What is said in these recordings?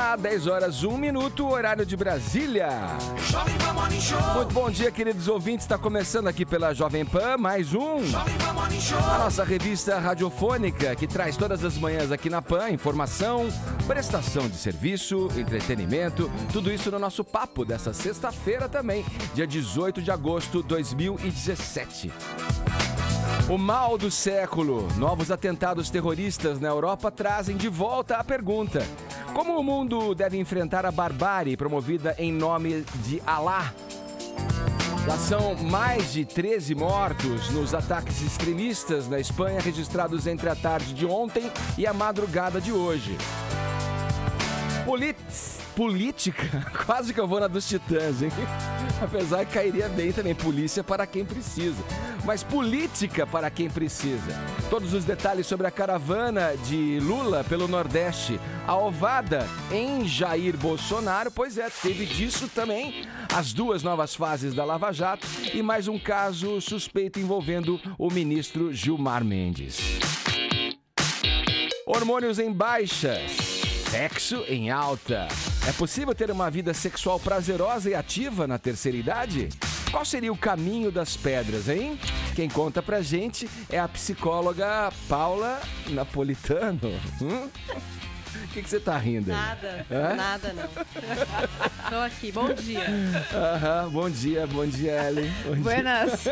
Olá, 10 horas 1 minuto, horário de Brasília. Jovem Pan Morning Show. Muito bom dia, queridos ouvintes. Está começando aqui pela Jovem Pan, mais um. Jovem Pan Morning Show. A nossa revista radiofônica, que traz todas as manhãs aqui na Pan, informação, prestação de serviço, entretenimento, tudo isso no nosso papo dessa sexta-feira também, dia 18 de agosto de 2017. O mal do século, novos atentados terroristas na Europa trazem de volta a pergunta: como o mundo deve enfrentar a barbárie promovida em nome de Alá? Já são mais de 13 mortos nos ataques extremistas na Espanha registrados entre a tarde de ontem e a madrugada de hoje. Política, quase que eu vou na dos Titãs, hein? Apesar que cairia bem também, polícia para quem precisa. Mas política para quem precisa. Todos os detalhes sobre a caravana de Lula pelo Nordeste, a ovada em Jair Bolsonaro, pois é, teve disso também, as duas novas fases da Lava Jato e mais um caso suspeito envolvendo o ministro Gilmar Mendes. Hormônios em baixa, sexo em alta. É possível ter uma vida sexual prazerosa e ativa na terceira idade? Qual seria o caminho das pedras, hein? Quem conta pra gente é a psicóloga Paula Napolitano. O que você tá rindo aí? Nada, nada não. Tô aqui, bom dia. Bom dia, Ellen. Buenas.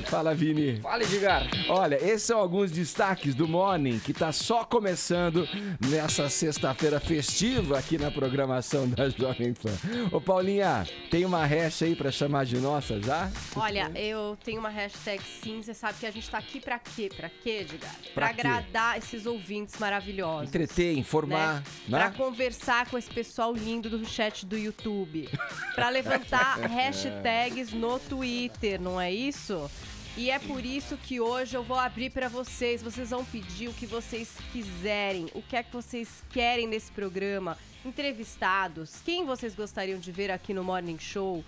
Fala, Vini. Fala, Edgar. Olha, esses são alguns destaques do Morning, que tá só começando nessa sexta-feira festiva aqui na programação da Jovem Pan. Ô, Paulinha, tem uma hash aí pra chamar de nossa já? Olha, eu tenho uma hashtag sim, você sabe que a gente tá aqui pra quê? Pra quê, Edgar? Pra quê? agradar esses ouvintes maravilhosos. Entreter, informar, né? né? Pra conversar com esse pessoal lindo do chat do YouTube. Pra levantar hashtags no Twitter, não é isso? E é por isso que hoje eu vou abrir pra vocês. Vocês vão pedir o que vocês quiserem. O que é que vocês querem nesse programa? Entrevistados. Quem vocês gostariam de ver aqui no Morning Show?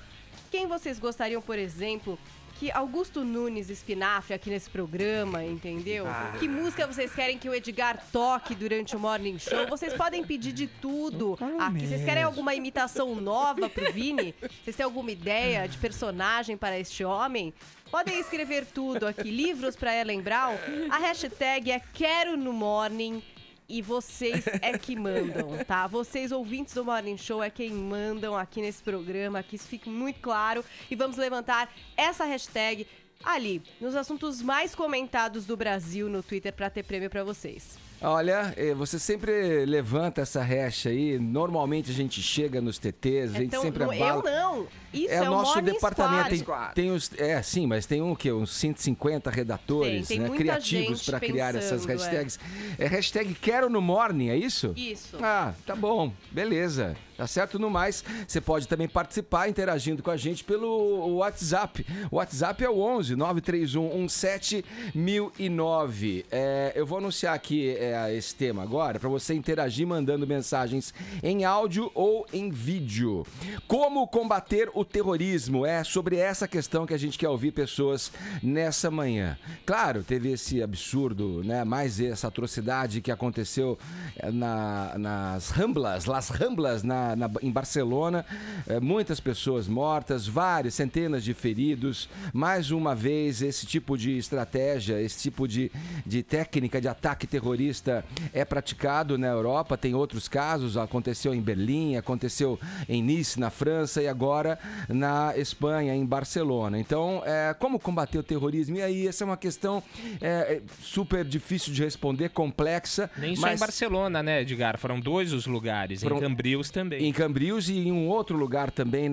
Quem vocês gostariam, por exemplo, que Augusto Nunes espinafre aqui nesse programa, entendeu? Que música vocês querem que o Edgar toque durante o Morning Show? Vocês podem pedir de tudo aqui. Vocês querem alguma imitação nova pro Vini? Vocês têm alguma ideia de personagem para este homem? Podem escrever tudo aqui. Livros para Ellen Brown. A hashtag é Quero no Morning. E vocês é que mandam, tá? Vocês, ouvintes do Morning Show, é quem mandam aqui nesse programa, que isso fique muito claro. E vamos levantar essa hashtag ali, nos assuntos mais comentados do Brasil no Twitter, pra ter prêmio pra vocês. Olha, você sempre levanta essa hash aí. Normalmente a gente chega nos TTs, a gente sempre abala. Eu não. Isso é o nosso Morning departamento. Squad. Tem os, sim, mas tem o quê? Uns 150 redatores, tem né, muita criativos gente para criar essas pensando, hashtags. É hashtag Quero no Morning, é isso? Isso. Ah, tá bom. Beleza. Tá certo? No mais, você pode também participar interagindo com a gente pelo WhatsApp. O WhatsApp é o 11 931 17 1009. Eu vou anunciar aqui esse tema agora para você interagir mandando mensagens em áudio ou em vídeo. Como combater o terrorismo? É sobre essa questão que a gente quer ouvir pessoas nessa manhã. Claro, teve esse absurdo, né? Mais essa atrocidade que aconteceu nas Ramblas, Las Ramblas, em Barcelona, muitas pessoas mortas, centenas de feridos. Mais uma vez, esse tipo de estratégia, esse tipo de técnica de ataque terrorista é praticado na Europa. Tem outros casos, aconteceu em Berlim, aconteceu em Nice, na França, e agora na Espanha, em Barcelona. Então, como combater o terrorismo? E aí, essa é uma questão super difícil de responder, complexa. Nem só em Barcelona, né, Edgar? Foram dois os lugares, em Cambrils também. Em Cambrils e em um outro lugar também,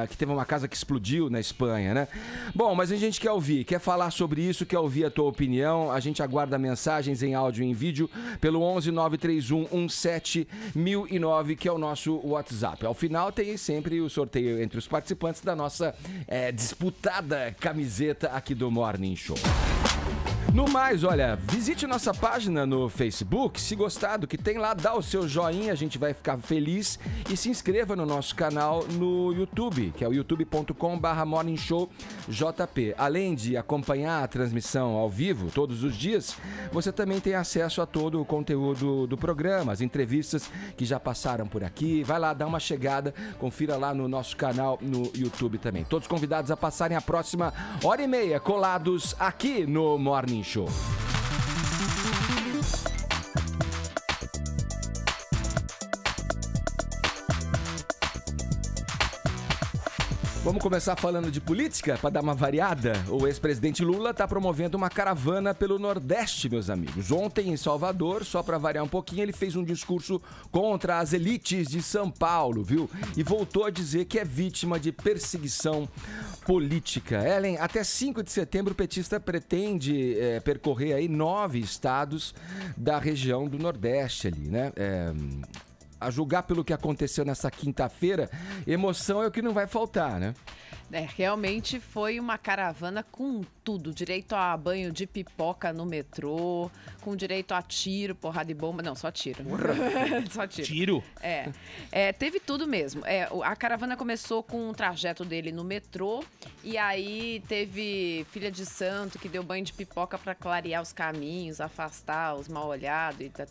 que teve uma casa que explodiu na Espanha, né? Bom, mas a gente quer ouvir, quer falar sobre isso, quer ouvir a tua opinião. A gente aguarda mensagens em áudio e em vídeo pelo 11 931 17 1009, que é o nosso WhatsApp. Ao final tem sempre o sorteio entre os participantes da nossa disputada camiseta aqui do Morning Show. No mais, olha, visite nossa página no Facebook, se gostar do que tem lá, dá o seu joinha, a gente vai ficar feliz e se inscreva no nosso canal no YouTube, que é o youtube.com/morningshowjp. Além de acompanhar a transmissão ao vivo todos os dias, você também tem acesso a todo o conteúdo do programa, as entrevistas que já passaram por aqui. Vai lá, dá uma chegada, confira lá no nosso canal no YouTube também. Todos convidados a passarem a próxima hora e meia colados aqui no Morning Show. Vamos começar falando de política para dar uma variada? O ex-presidente Lula está promovendo uma caravana pelo Nordeste, meus amigos. Ontem, em Salvador, só para variar um pouquinho, ele fez um discurso contra as elites de São Paulo, viu? E voltou a dizer que é vítima de perseguição política. Ellen, até 5 de setembro, o petista pretende percorrer aí 9 estados da região do Nordeste ali, né? A julgar pelo que aconteceu nessa quinta-feira, emoção é o que não vai faltar, né? Realmente foi uma caravana com tudo. Direito a banho de pipoca no metrô, com direito a tiro, porrada de bomba. Não, só tiro. Só tiro. Tiro? Teve tudo mesmo. A caravana começou com o trajeto dele no metrô e aí teve filha de santo que deu banho de pipoca para clarear os caminhos, afastar os mal-olhados e tá.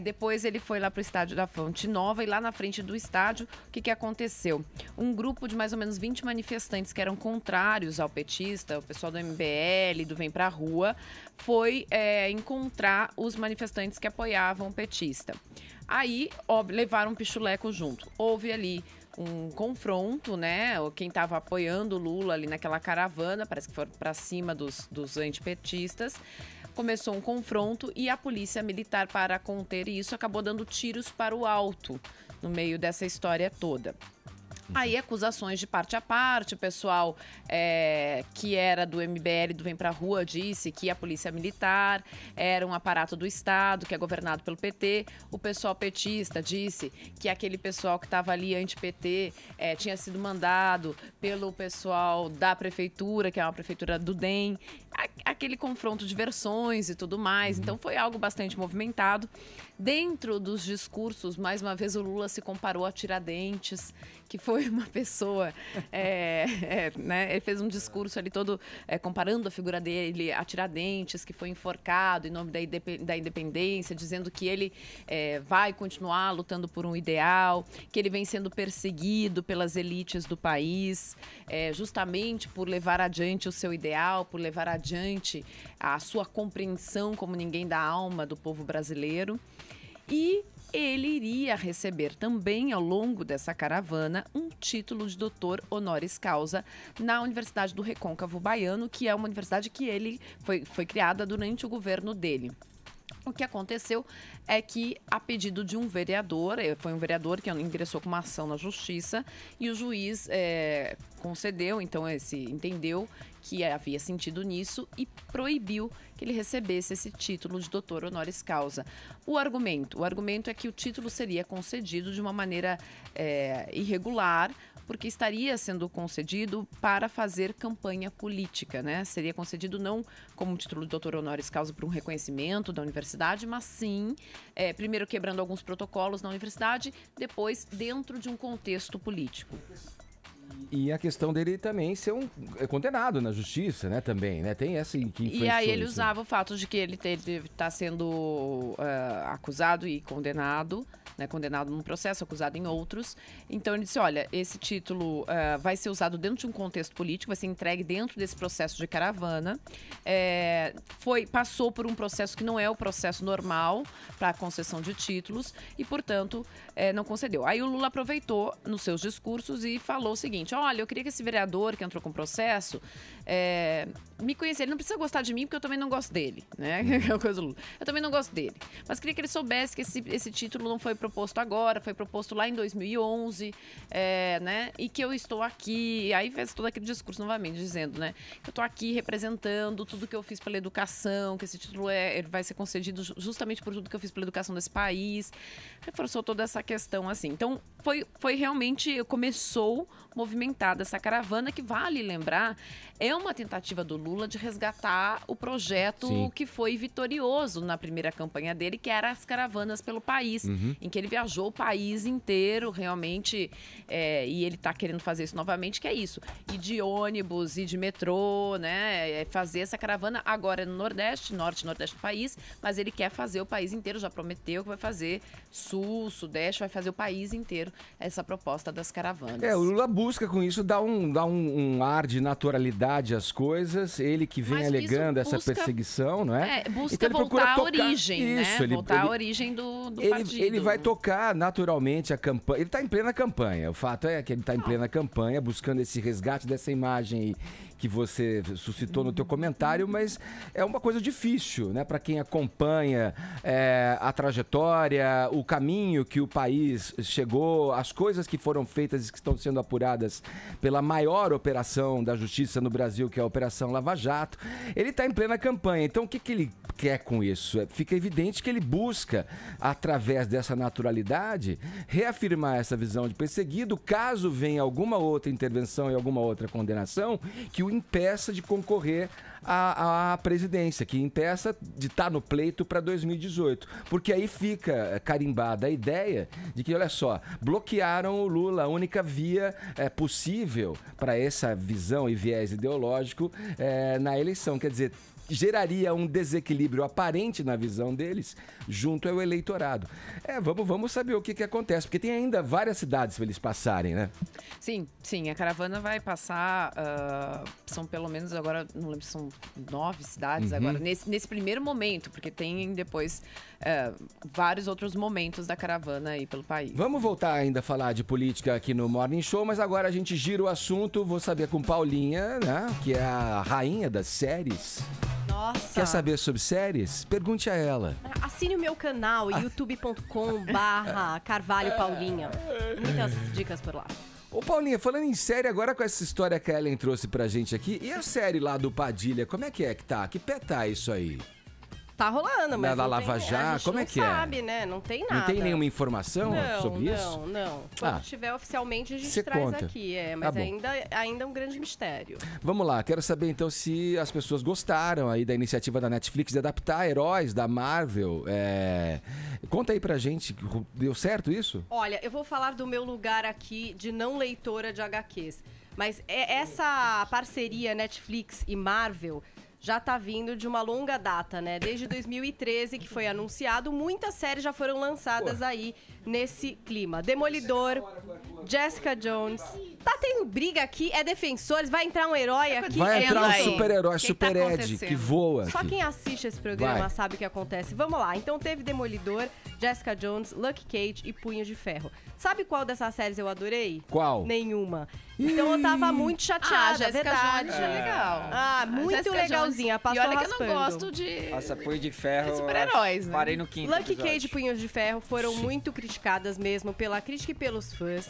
Depois ele foi lá pro estádio da Fonte Nova e lá na frente do estádio, o que aconteceu? Um grupo de mais ou menos 20 manifestantes que eram contrários ao petista, o pessoal do MBL, do Vem Pra Rua, foi encontrar os manifestantes que apoiavam o petista. Aí, levaram um pichuleco junto. Houve ali um confronto, né? Quem estava apoiando o Lula ali naquela caravana, parece que foram para cima dos antipetistas. Começou um confronto e a polícia militar, para conter isso, acabou dando tiros para o alto no meio dessa história toda. Aí acusações de parte a parte, o pessoal que era do MBL, do Vem Pra Rua, disse que a polícia militar era um aparato do Estado, que é governado pelo PT. O pessoal petista disse que aquele pessoal que estava ali anti-PT tinha sido mandado pelo pessoal da prefeitura, que é uma prefeitura do DEM. Aquele confronto de versões e tudo mais. Então foi algo bastante movimentado. Dentro dos discursos, mais uma vez o Lula se comparou a Tiradentes, que foi uma pessoa, né? Ele fez um discurso ali todo comparando a figura dele a Tiradentes, que foi enforcado em nome da independência, dizendo que ele vai continuar lutando por um ideal, que ele vem sendo perseguido pelas elites do país, justamente por levar adiante o seu ideal, por levar adiante a sua compreensão como ninguém da alma do povo brasileiro. E ele iria receber também, ao longo dessa caravana, um título de doutor honoris causa na Universidade do Recôncavo Baiano, que é uma universidade que ele foi criada durante o governo dele. O que aconteceu é que, a pedido de um vereador, foi um vereador que ingressou com uma ação na justiça e o juiz concedeu, então entendeu que havia sentido nisso e proibiu que ele recebesse esse título de doutor honoris causa. O argumento é que o título seria concedido de uma maneira irregular, porque estaria sendo concedido para fazer campanha política, né? Seria concedido não como um título de doutor honoris causa por um reconhecimento da universidade, mas sim, primeiro quebrando alguns protocolos na universidade, depois dentro de um contexto político. E a questão dele também ser condenado na justiça, né, também, né? Tem essa que influenciou. E aí ele isso. usava o fato de que ele está sendo acusado e condenado, né, condenado num processo, acusado em outros. Então ele disse, olha, esse título vai ser usado dentro de um contexto político, vai ser entregue dentro desse processo de caravana. Passou por um processo que não é o processo normal para a concessão de títulos e, portanto, não concedeu. Aí o Lula aproveitou nos seus discursos e falou o seguinte, olha, eu queria que esse vereador que entrou com o processo me conhecesse. Ele não precisa gostar de mim, porque eu também não gosto dele, né? É uma coisa do Lula. Eu também não gosto dele. Mas queria que ele soubesse que esse título não foi proposto agora, foi proposto lá em 2011, né? E que eu estou aqui. E aí fez todo aquele discurso novamente, dizendo, né? Que eu estou aqui representando tudo que eu fiz pela educação, que esse título ele vai ser concedido justamente por tudo que eu fiz pela educação desse país. Reforçou toda essa questão, assim. Então, foi realmente, começou movimentada essa caravana, que vale lembrar, é uma tentativa do Lula de resgatar o projeto Sim. que foi vitorioso na primeira campanha dele, que era as caravanas pelo país, em que ele viajou o país inteiro, realmente, e ele está querendo fazer isso novamente, que é isso, ir de ônibus, ir de metrô, né, fazer essa caravana agora no Nordeste, Norte e Nordeste do país, mas ele quer fazer o país inteiro, já prometeu que vai fazer Sul, Sudeste, vai fazer o país inteiro, essa proposta das caravanas. O Lula busca com isso dar um ar de naturalidade às coisas, ele que vem Mas alegando isso essa perseguição, não é? Busca Então ele procura voltar à tocar- origem, Isso, né? ele- Voltar ele- à origem do partido. Ele vai tocar naturalmente a campanha. Ele está em plena campanha. O fato é que ele está em plena campanha, buscando esse resgate dessa imagem aí que você suscitou no teu comentário, mas é uma coisa difícil, né? Para quem acompanha a trajetória, o caminho que o país chegou, as coisas que foram feitas e que estão sendo apuradas pela maior operação da justiça no Brasil, que é a Operação Lava Jato. Ele está em plena campanha. Então, o que ele quer com isso? Fica evidente que ele busca, através dessa naturalidade, reafirmar essa visão de perseguido, caso venha alguma outra intervenção e alguma outra condenação que o impeça de concorrer à presidência, que impeça de estar no pleito para 2018. Porque aí fica carimbada a ideia de que, olha só, bloquearam o Lula, a única via possível para essa visão e viés ideológico na eleição. Quer dizer, geraria um desequilíbrio aparente na visão deles junto ao eleitorado. Vamos saber o que acontece, porque tem ainda várias cidades para eles passarem, né? Sim, a caravana vai passar, são pelo menos agora, não lembro, são 9 cidades agora, nesse primeiro momento, porque tem depois vários outros momentos da caravana aí pelo país. Vamos voltar ainda a falar de política aqui no Morning Show, mas agora a gente gira o assunto, vou saber com Paulinha, né, que é a rainha das séries. Nossa. Quer saber sobre séries? Pergunte a ela. Assine o meu canal, youtube.com/Carvalho Paulinha. Muitas dicas por lá. Ô Paulinha, falando em série, agora com essa história que a Ellen trouxe pra gente aqui, e a série lá do Padilha, como é que tá? Que pé tá isso aí? Tá rolando, mas Da não Lava tem, Jato, a gente como não é que é? sabe, né? Não tem nada. Não tem nenhuma informação sobre isso? Não. Quando tiver oficialmente, a gente Cê traz conta. aqui. Tá Mas bom. ainda é um grande mistério. Vamos lá, quero saber então se as pessoas gostaram aí da iniciativa da Netflix de adaptar heróis da Marvel. Conta aí pra gente, deu certo isso? Olha, eu vou falar do meu lugar aqui de não leitora de HQs. Mas essa parceria Netflix e Marvel já tá vindo de uma longa data, né? Desde 2013 que foi anunciado, muitas séries já foram lançadas aí nesse clima. Demolidor, Jessica Jones. Tá tendo briga aqui, Defensores, vai entrar um herói aqui. Vai entrar um aí? super-herói, Que tá Super Ed, acontecendo? que voa. Só aqui. quem assiste esse programa Vai. sabe o que acontece. Vamos lá. Então teve Demolidor, Jessica Jones, Luke Cage e Punho de Ferro. Sabe qual dessas séries eu adorei? Qual? Nenhuma. Então eu tava muito chateada, Jessica verdade. Jones é legal. Muito Jessica legalzinha, Jones. passou E olha que eu raspando. não gosto de Nossa, Punho de Ferro. É super-heróis, né? Parei no quinto Luke episódio. Cage e Punhos de Ferro foram muito criticadas mesmo pela crítica e pelos fãs.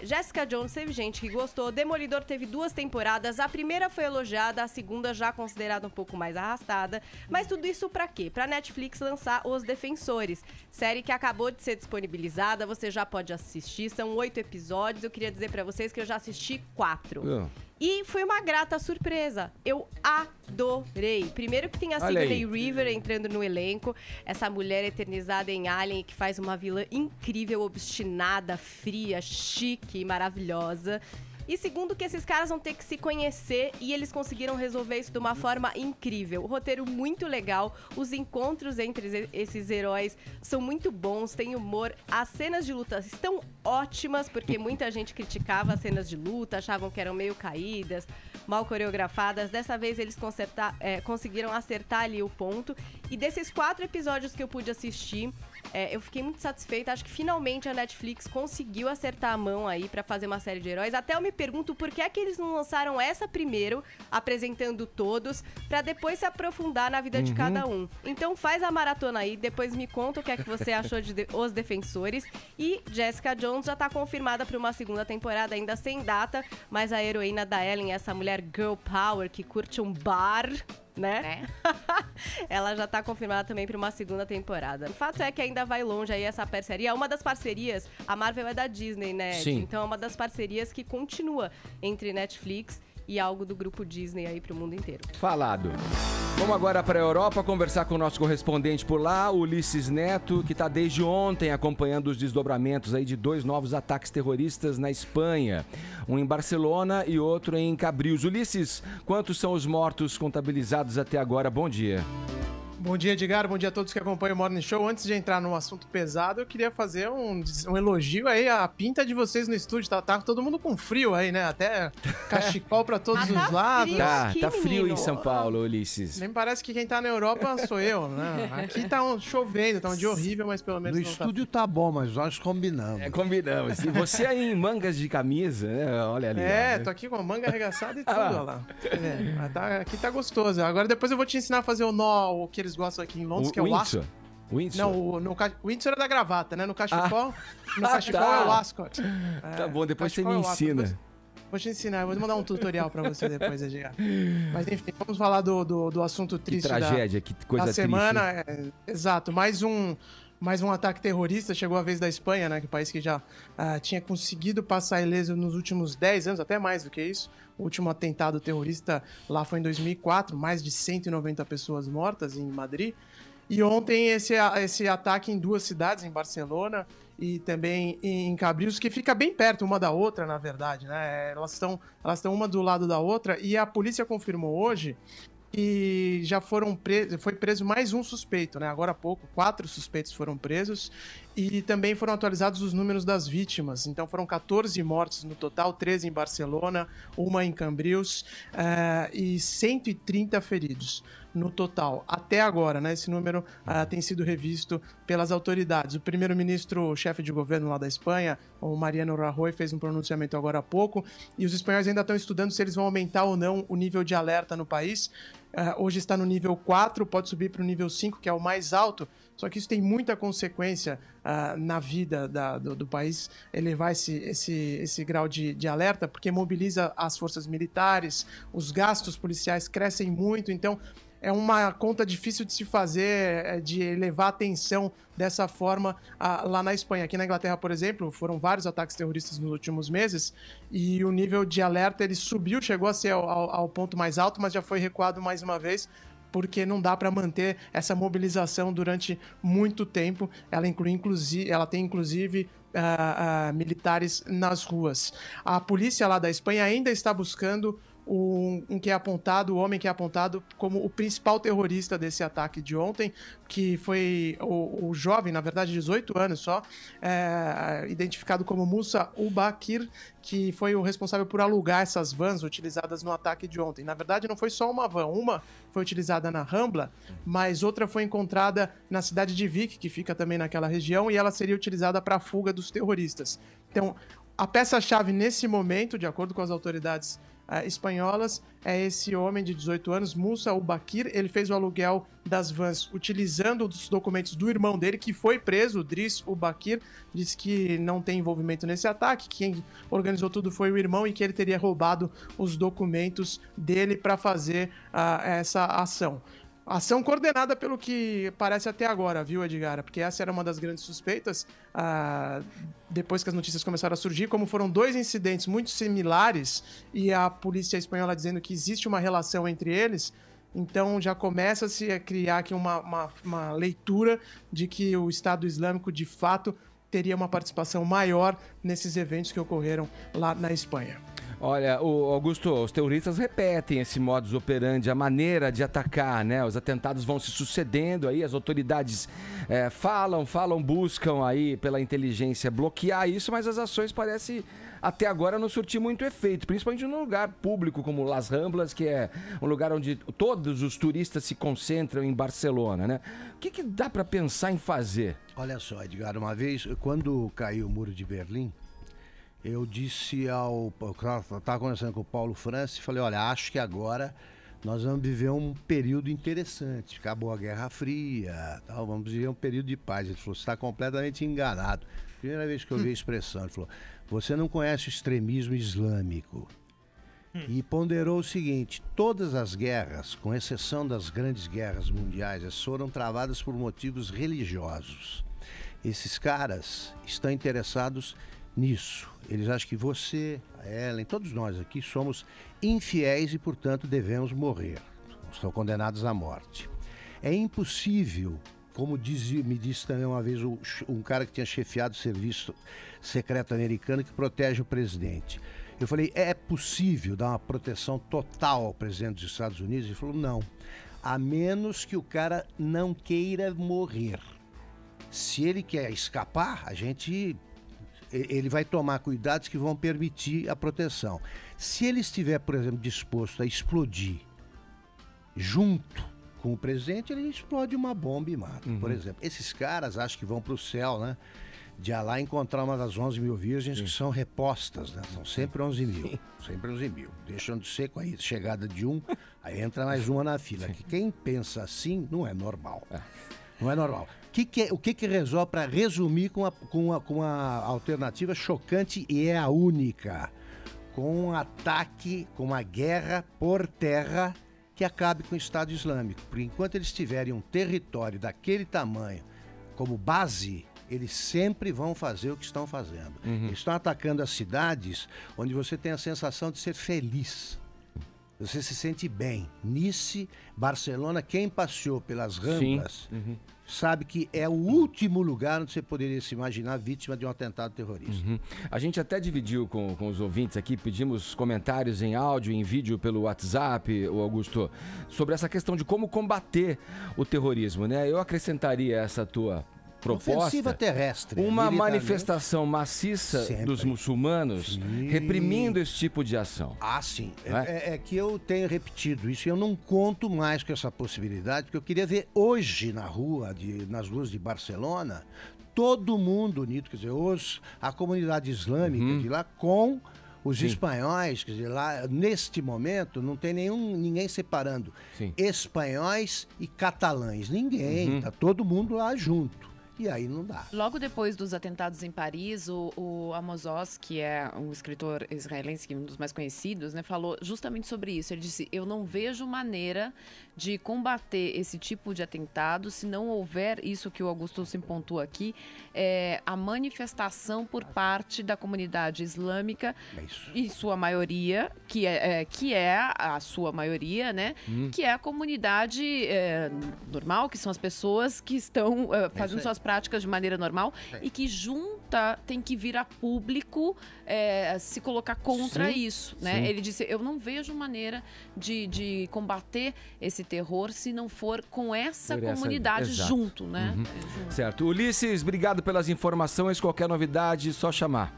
Jessica Jones teve gente que gostou. Demolidor teve 2 temporadas. A primeira foi elogiada, a segunda já considerada um pouco mais arrastada. Mas tudo isso pra quê? Pra Netflix lançar Os Defensores. Série que acabou de ser disponibilizada, você já pode assistir. São 8 episódios. Eu queria dizer pra vocês que eu já assisti 4. E foi uma grata surpresa. Eu adorei. Primeiro que tem a Olha aí. Sigourney Weaver entrando no elenco. Essa mulher eternizada em Alien que faz uma vilã incrível, obstinada, fria, chique e maravilhosa. E segundo que esses caras vão ter que se conhecer e eles conseguiram resolver isso de uma forma incrível. O roteiro muito legal, os encontros entre esses heróis são muito bons, tem humor. As cenas de luta estão ótimas, porque muita gente criticava as cenas de luta, achavam que eram meio caídas, mal coreografadas. Dessa vez eles conseguiram acertar ali o ponto. E desses 4 episódios que eu pude assistir, eu fiquei muito satisfeita. Acho que finalmente a Netflix conseguiu acertar a mão aí pra fazer uma série de heróis. Até eu me pergunto por que é que eles não lançaram essa primeiro, apresentando todos, pra depois se aprofundar na vida de cada um. Então faz a maratona aí, depois me conta o que é que você achou de Os Defensores. E Jessica Jones já tá confirmada pra uma segunda temporada, ainda sem data, mas a heroína da Ellen, essa mulher girl power que curte um bar, né? Ela já tá confirmada também para uma segunda temporada. O fato é que ainda vai longe aí essa parceria. Uma das parcerias, a Marvel é da Disney, né? Sim. Então é uma das parcerias que continua entre Netflix e algo do grupo Disney aí pro mundo inteiro. Falado. Vamos agora para a Europa conversar com o nosso correspondente por lá, Ulisses Neto, que está desde ontem acompanhando os desdobramentos aí de 2 novos ataques terroristas na Espanha. Um em Barcelona e outro em Cabrils. Ulisses, quantos são os mortos contabilizados até agora? Bom dia. Bom dia, Edgar. Bom dia a todos que acompanham o Morning Show. Antes de entrar num assunto pesado, eu queria fazer um elogio aí à pinta de vocês no estúdio. Tá todo mundo com frio aí, né? Até cachecol pra todos os lados. frio. Tá frio menino. em São Paulo, Ulisses. Nem parece que quem tá na Europa sou eu, né? Aqui tá chovendo, tá um dia horrível, mas pelo menos No não estúdio tá bom, mas nós combinamos. Combinamos. E você aí em mangas de camisa, né? Olha ali. É, ó. tô aqui com a manga arregaçada e tudo, olha lá. Aqui tá gostoso. Agora depois eu vou te ensinar a fazer o nó, o que eles gostam aqui em Londres, que é o laço. Windsor? Não, o Windsor é da gravata, né? No cachecol, é o Ascot. Tá bom, depois você me cachecol é o Ascot. ensina. Vou te ensinar, eu vou mandar um tutorial pra você depois, Edgar. Mas enfim, vamos falar do assunto Que triste tragédia, que coisa da triste. semana. Exato, mais um ataque terrorista. Chegou a vez da Espanha, né? Que é o país que já tinha conseguido passar ileso nos últimos 10 anos, até mais do que isso. O último atentado terrorista lá foi em 2004, mais de 190 pessoas mortas em Madrid. E ontem esse ataque em 2 cidades, em Barcelona e também em Cabrils, que fica bem perto uma da outra, na verdade, né? Elas estão uma do lado da outra, e a polícia confirmou hoje que já foi preso mais um suspeito, né? Agora há pouco, 4 suspeitos foram presos e também foram atualizados os números das vítimas. Então foram 14 mortes no total, 13 em Barcelona, uma em Cambrils e 130 feridos no total. Até agora, né? Esse número tem sido revisto pelas autoridades. O primeiro-ministro, chefe de governo lá da Espanha, o Mariano Rajoy, fez um pronunciamento agora há pouco, e os espanhóis ainda estão estudando se eles vão aumentar ou não o nível de alerta no país. Hoje está no nível 4, pode subir para o nível 5, que é o mais alto, só que isso tem muita consequência na vida do país, elevar esse grau de alerta, porque mobiliza as forças militares, os gastos policiais crescem muito, então é uma conta difícil de se fazer, de elevar a atenção dessa forma lá na Espanha. Aqui na Inglaterra, por exemplo, foram vários ataques terroristas nos últimos meses e o nível de alerta ele subiu, chegou a ser ao ponto mais alto, mas já foi recuado mais uma vez, porque não dá para manter essa mobilização durante muito tempo. Ela tem inclusive militares nas ruas. A polícia lá da Espanha ainda está buscando o homem que é apontado como o principal terrorista desse ataque de ontem, que foi o jovem, na verdade 18 anos só, identificado como Musa Ubakir, que foi o responsável por alugar essas vans utilizadas no ataque de ontem. Na verdade não foi só uma van, uma foi utilizada na Rambla, mas outra foi encontrada na cidade de Vic, que fica também naquela região, e ela seria utilizada para a fuga dos terroristas. Então, a peça-chave nesse momento, de acordo com as autoridades espanholas, é esse homem de 18 anos, Musa Ubakir. Ele fez o aluguel das vans utilizando os documentos do irmão dele, que foi preso, o Driss Ubakir. Disse que não tem envolvimento nesse ataque, que quem organizou tudo foi o irmão e que ele teria roubado os documentos dele para fazer essa ação. Ação coordenada pelo que parece até agora, viu, Edgar? Porque essa era uma das grandes suspeitas, depois que as notícias começaram a surgir, como foram 2 incidentes muito similares e a polícia espanhola dizendo que existe uma relação entre eles, então já começa-se a criar aqui uma leitura de que o Estado Islâmico, de fato, teria uma participação maior nesses eventos que ocorreram lá na Espanha. Olha, Augusto, os terroristas repetem esse modus operandi, a maneira de atacar, né? Os atentados vão se sucedendo aí, as autoridades falam, buscam aí pela inteligência bloquear isso, mas as ações parecem até agora não surtir muito efeito, principalmente num lugar público como Las Ramblas, que é um lugar onde todos os turistas se concentram em Barcelona, né? O que dá para pensar em fazer? Olha só, Edgar, uma vez, quando caiu o Muro de Berlim, eu disse eu estava conversando com o Paulo Francis e falei, olha, acho que agora nós vamos viver um período interessante. Acabou a Guerra Fria, vamos viver um período de paz. Ele falou, você está completamente enganado. Primeira vez que eu vi a expressão, ele falou, você não conhece o extremismo islâmico. e ponderou o seguinte: todas as guerras, com exceção das grandes guerras mundiais, elas foram travadas por motivos religiosos. Esses caras estão interessados nisso. Eles acham que você, a Ellen, todos nós aqui somos infiéis e, portanto, devemos morrer. Estão condenados à morte. É impossível, como me disse também uma vez um cara que tinha chefiado o serviço secreto americano que protege o presidente. Eu falei, é possível dar uma proteção total ao presidente dos Estados Unidos? Ele falou, não. A menos que o cara não queira morrer. Se ele quer escapar, ele vai tomar cuidados que vão permitir a proteção. Se ele estiver, por exemplo, disposto a explodir junto com o presidente, ele explode uma bomba e mata. Por exemplo, esses caras acham que vão para o céu, né? De lá encontrar uma das 11 mil virgens que são repostas, né? São sempre 11 mil. Sempre 11 mil. Deixando de ser com a chegada de um, aí entra mais uma na fila. Que quem pensa assim não é normal. Não é normal. O que resolve, para resumir com a alternativa chocante, e é a única, com um ataque, com uma guerra por terra que acabe com o Estado Islâmico. Porque enquanto eles tiverem um território daquele tamanho como base, eles sempre vão fazer o que estão fazendo. Eles estão atacando as cidades onde você tem a sensação de ser feliz. Você se sente bem. Nice, Barcelona, quem passeou pelas Ramblas sabe que é o último lugar onde você poderia se imaginar vítima de um atentado terrorista. A gente até dividiu com os ouvintes aqui, pedimos comentários em áudio, em vídeo pelo WhatsApp, Augusto, sobre essa questão de como combater o terrorismo, né? Eu acrescentaria essa tua proposta, ofensiva terrestre, uma manifestação maciça dos muçulmanos reprimindo esse tipo de ação. Ah, sim. É que eu tenho repetido isso e eu não conto mais com essa possibilidade, porque eu queria ver hoje nas ruas de Barcelona, todo mundo unido, quer dizer, a comunidade islâmica de lá com os espanhóis, quer dizer, lá neste momento não tem ninguém separando espanhóis e catalães, ninguém, tá todo mundo lá junto. E aí não dá. Logo depois dos atentados em Paris, o Amos Oz, que é um escritor israelense, um dos mais conhecidos, né, falou justamente sobre isso. Ele disse, eu não vejo maneira de combater esse tipo de atentado se não houver isso que o Augusto se pontua aqui, a manifestação por parte da comunidade islâmica e sua maioria, que é a sua maioria, né, que é a comunidade normal, que são as pessoas que estão fazendo suas práticas de maneira normal e que tem que vir a público se colocar contra isso, né? Ele disse, eu não vejo maneira de combater esse terror se não for com essa comunidade junto, né? Certo. Ulisses, obrigado pelas informações. Qualquer novidade, só chamar.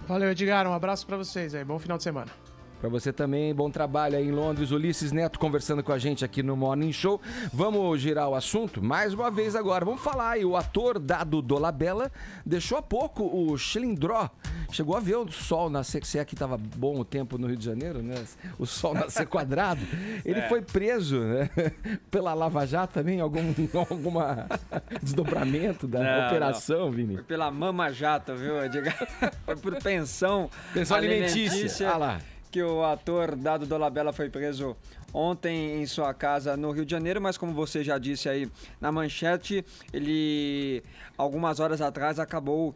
Valeu, Edgar. Um abraço pra vocês aí. Bom final de semana. Para você também, bom trabalho aí em Londres. Ulisses Neto conversando com a gente aqui no Morning Show. Vamos girar o assunto mais uma vez agora. Vamos falar aí, o ator Dado Dolabella deixou há pouco o Chilindró. Chegou a ver o sol nascer, se é que estava bom o tempo no Rio de Janeiro, né? O sol nascer quadrado. Ele foi preso, né? Pela Lava Jato também, alguma desdobramento da operação, Vini? Foi pela Mama Jato, viu? Foi por pensão alimentícia. Ah lá. Que o ator Dado Dolabella foi preso ontem em sua casa no Rio de Janeiro, mas como você já disse aí na manchete, ele algumas horas atrás acabou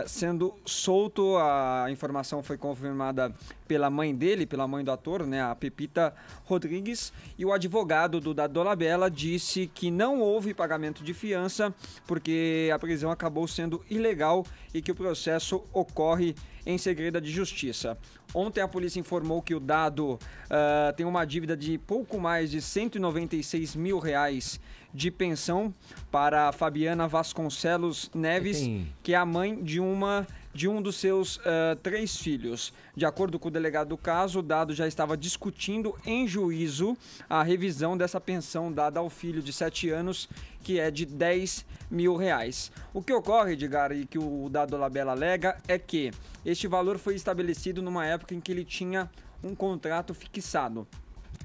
sendo solto. A informação foi confirmada pela mãe dele, pela mãe do ator, né, a Pepita Rodrigues, e o advogado do Dado Dolabella disse que não houve pagamento de fiança porque a prisão acabou sendo ilegal e que o processo ocorre em segredo de justiça. Ontem a polícia informou que o Dado tem uma dívida de pouco mais de R$196 mil de pensão para a Fabiana Vasconcelos Neves, que é a mãe de um dos seus 3 filhos. De acordo com o delegado do caso, o Dado já estava discutindo em juízo a revisão dessa pensão dada ao filho de 7 anos, que é de R$10 mil. O que ocorre, Edgar, e que o Dado Dolabella alega, é que este valor foi estabelecido numa época em que ele tinha um contrato fixado,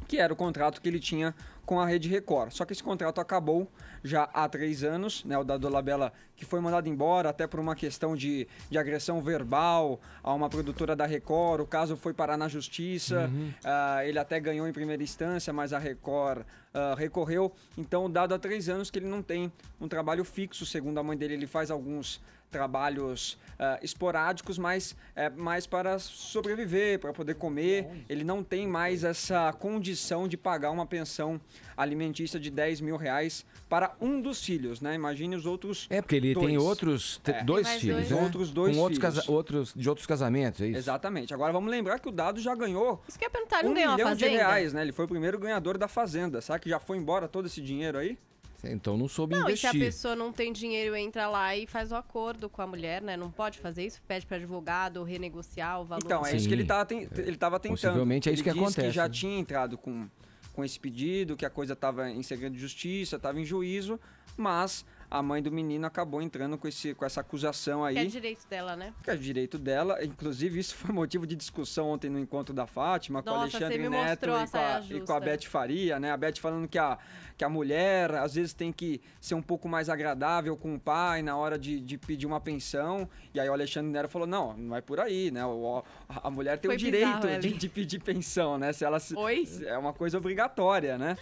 que era o contrato que ele tinha com a Rede Record. Só que esse contrato acabou já há 3 anos, né? O Dado Dolabella, que foi mandado embora até por uma questão de agressão verbal a uma produtora da Record. O caso foi parar na justiça. Ele até ganhou em primeira instância, mas a Record recorreu. Então, o Dado há 3 anos que ele não tem um trabalho fixo. Segundo a mãe dele, ele faz alguns trabalhos esporádicos, mas mais para sobreviver, para poder comer. Ele não tem mais essa condição de pagar uma pensão alimentícia de R$10 mil para um dos filhos, né? Imagine os outros porque ele dois. tem outros dois mais filhos, dois, né? Outros dois com outros, filhos. de outros casamentos, é isso? Exatamente. Agora vamos lembrar que o Dado já ganhou Isso que eu ia perguntar, ele R$1 não ganhou a milhão fazenda? né? Ele foi o primeiro ganhador da Fazenda. Será que já foi embora todo esse dinheiro aí? Então não soube Não, e se investir. a pessoa não tem dinheiro, entra lá e faz o acordo com a mulher, né? Não pode fazer isso? Pede para advogado renegociar o valor. Então, é Sim. isso que ele estava tentando. Possivelmente é isso Ele que disse acontece, que já né? tinha entrado com esse pedido, que a coisa estava em segredo de justiça, estava em juízo, mas a mãe do menino acabou entrando com essa acusação aí. Que é direito dela, né? Que é direito dela. Inclusive, isso foi motivo de discussão ontem no encontro da Fátima, com o Nossa, Alexandre você me Neto mostrou a e saia com a justa. Beth Faria, né? A Beth falando que a mulher, às vezes, tem que ser um pouco mais agradável com o pai na hora de pedir uma pensão. E aí o Alexandre Neto falou, não é por aí, né? A mulher tem Foi o direito bizarro, Eli. de pedir pensão, né? Se ela Oi? é uma coisa obrigatória, né?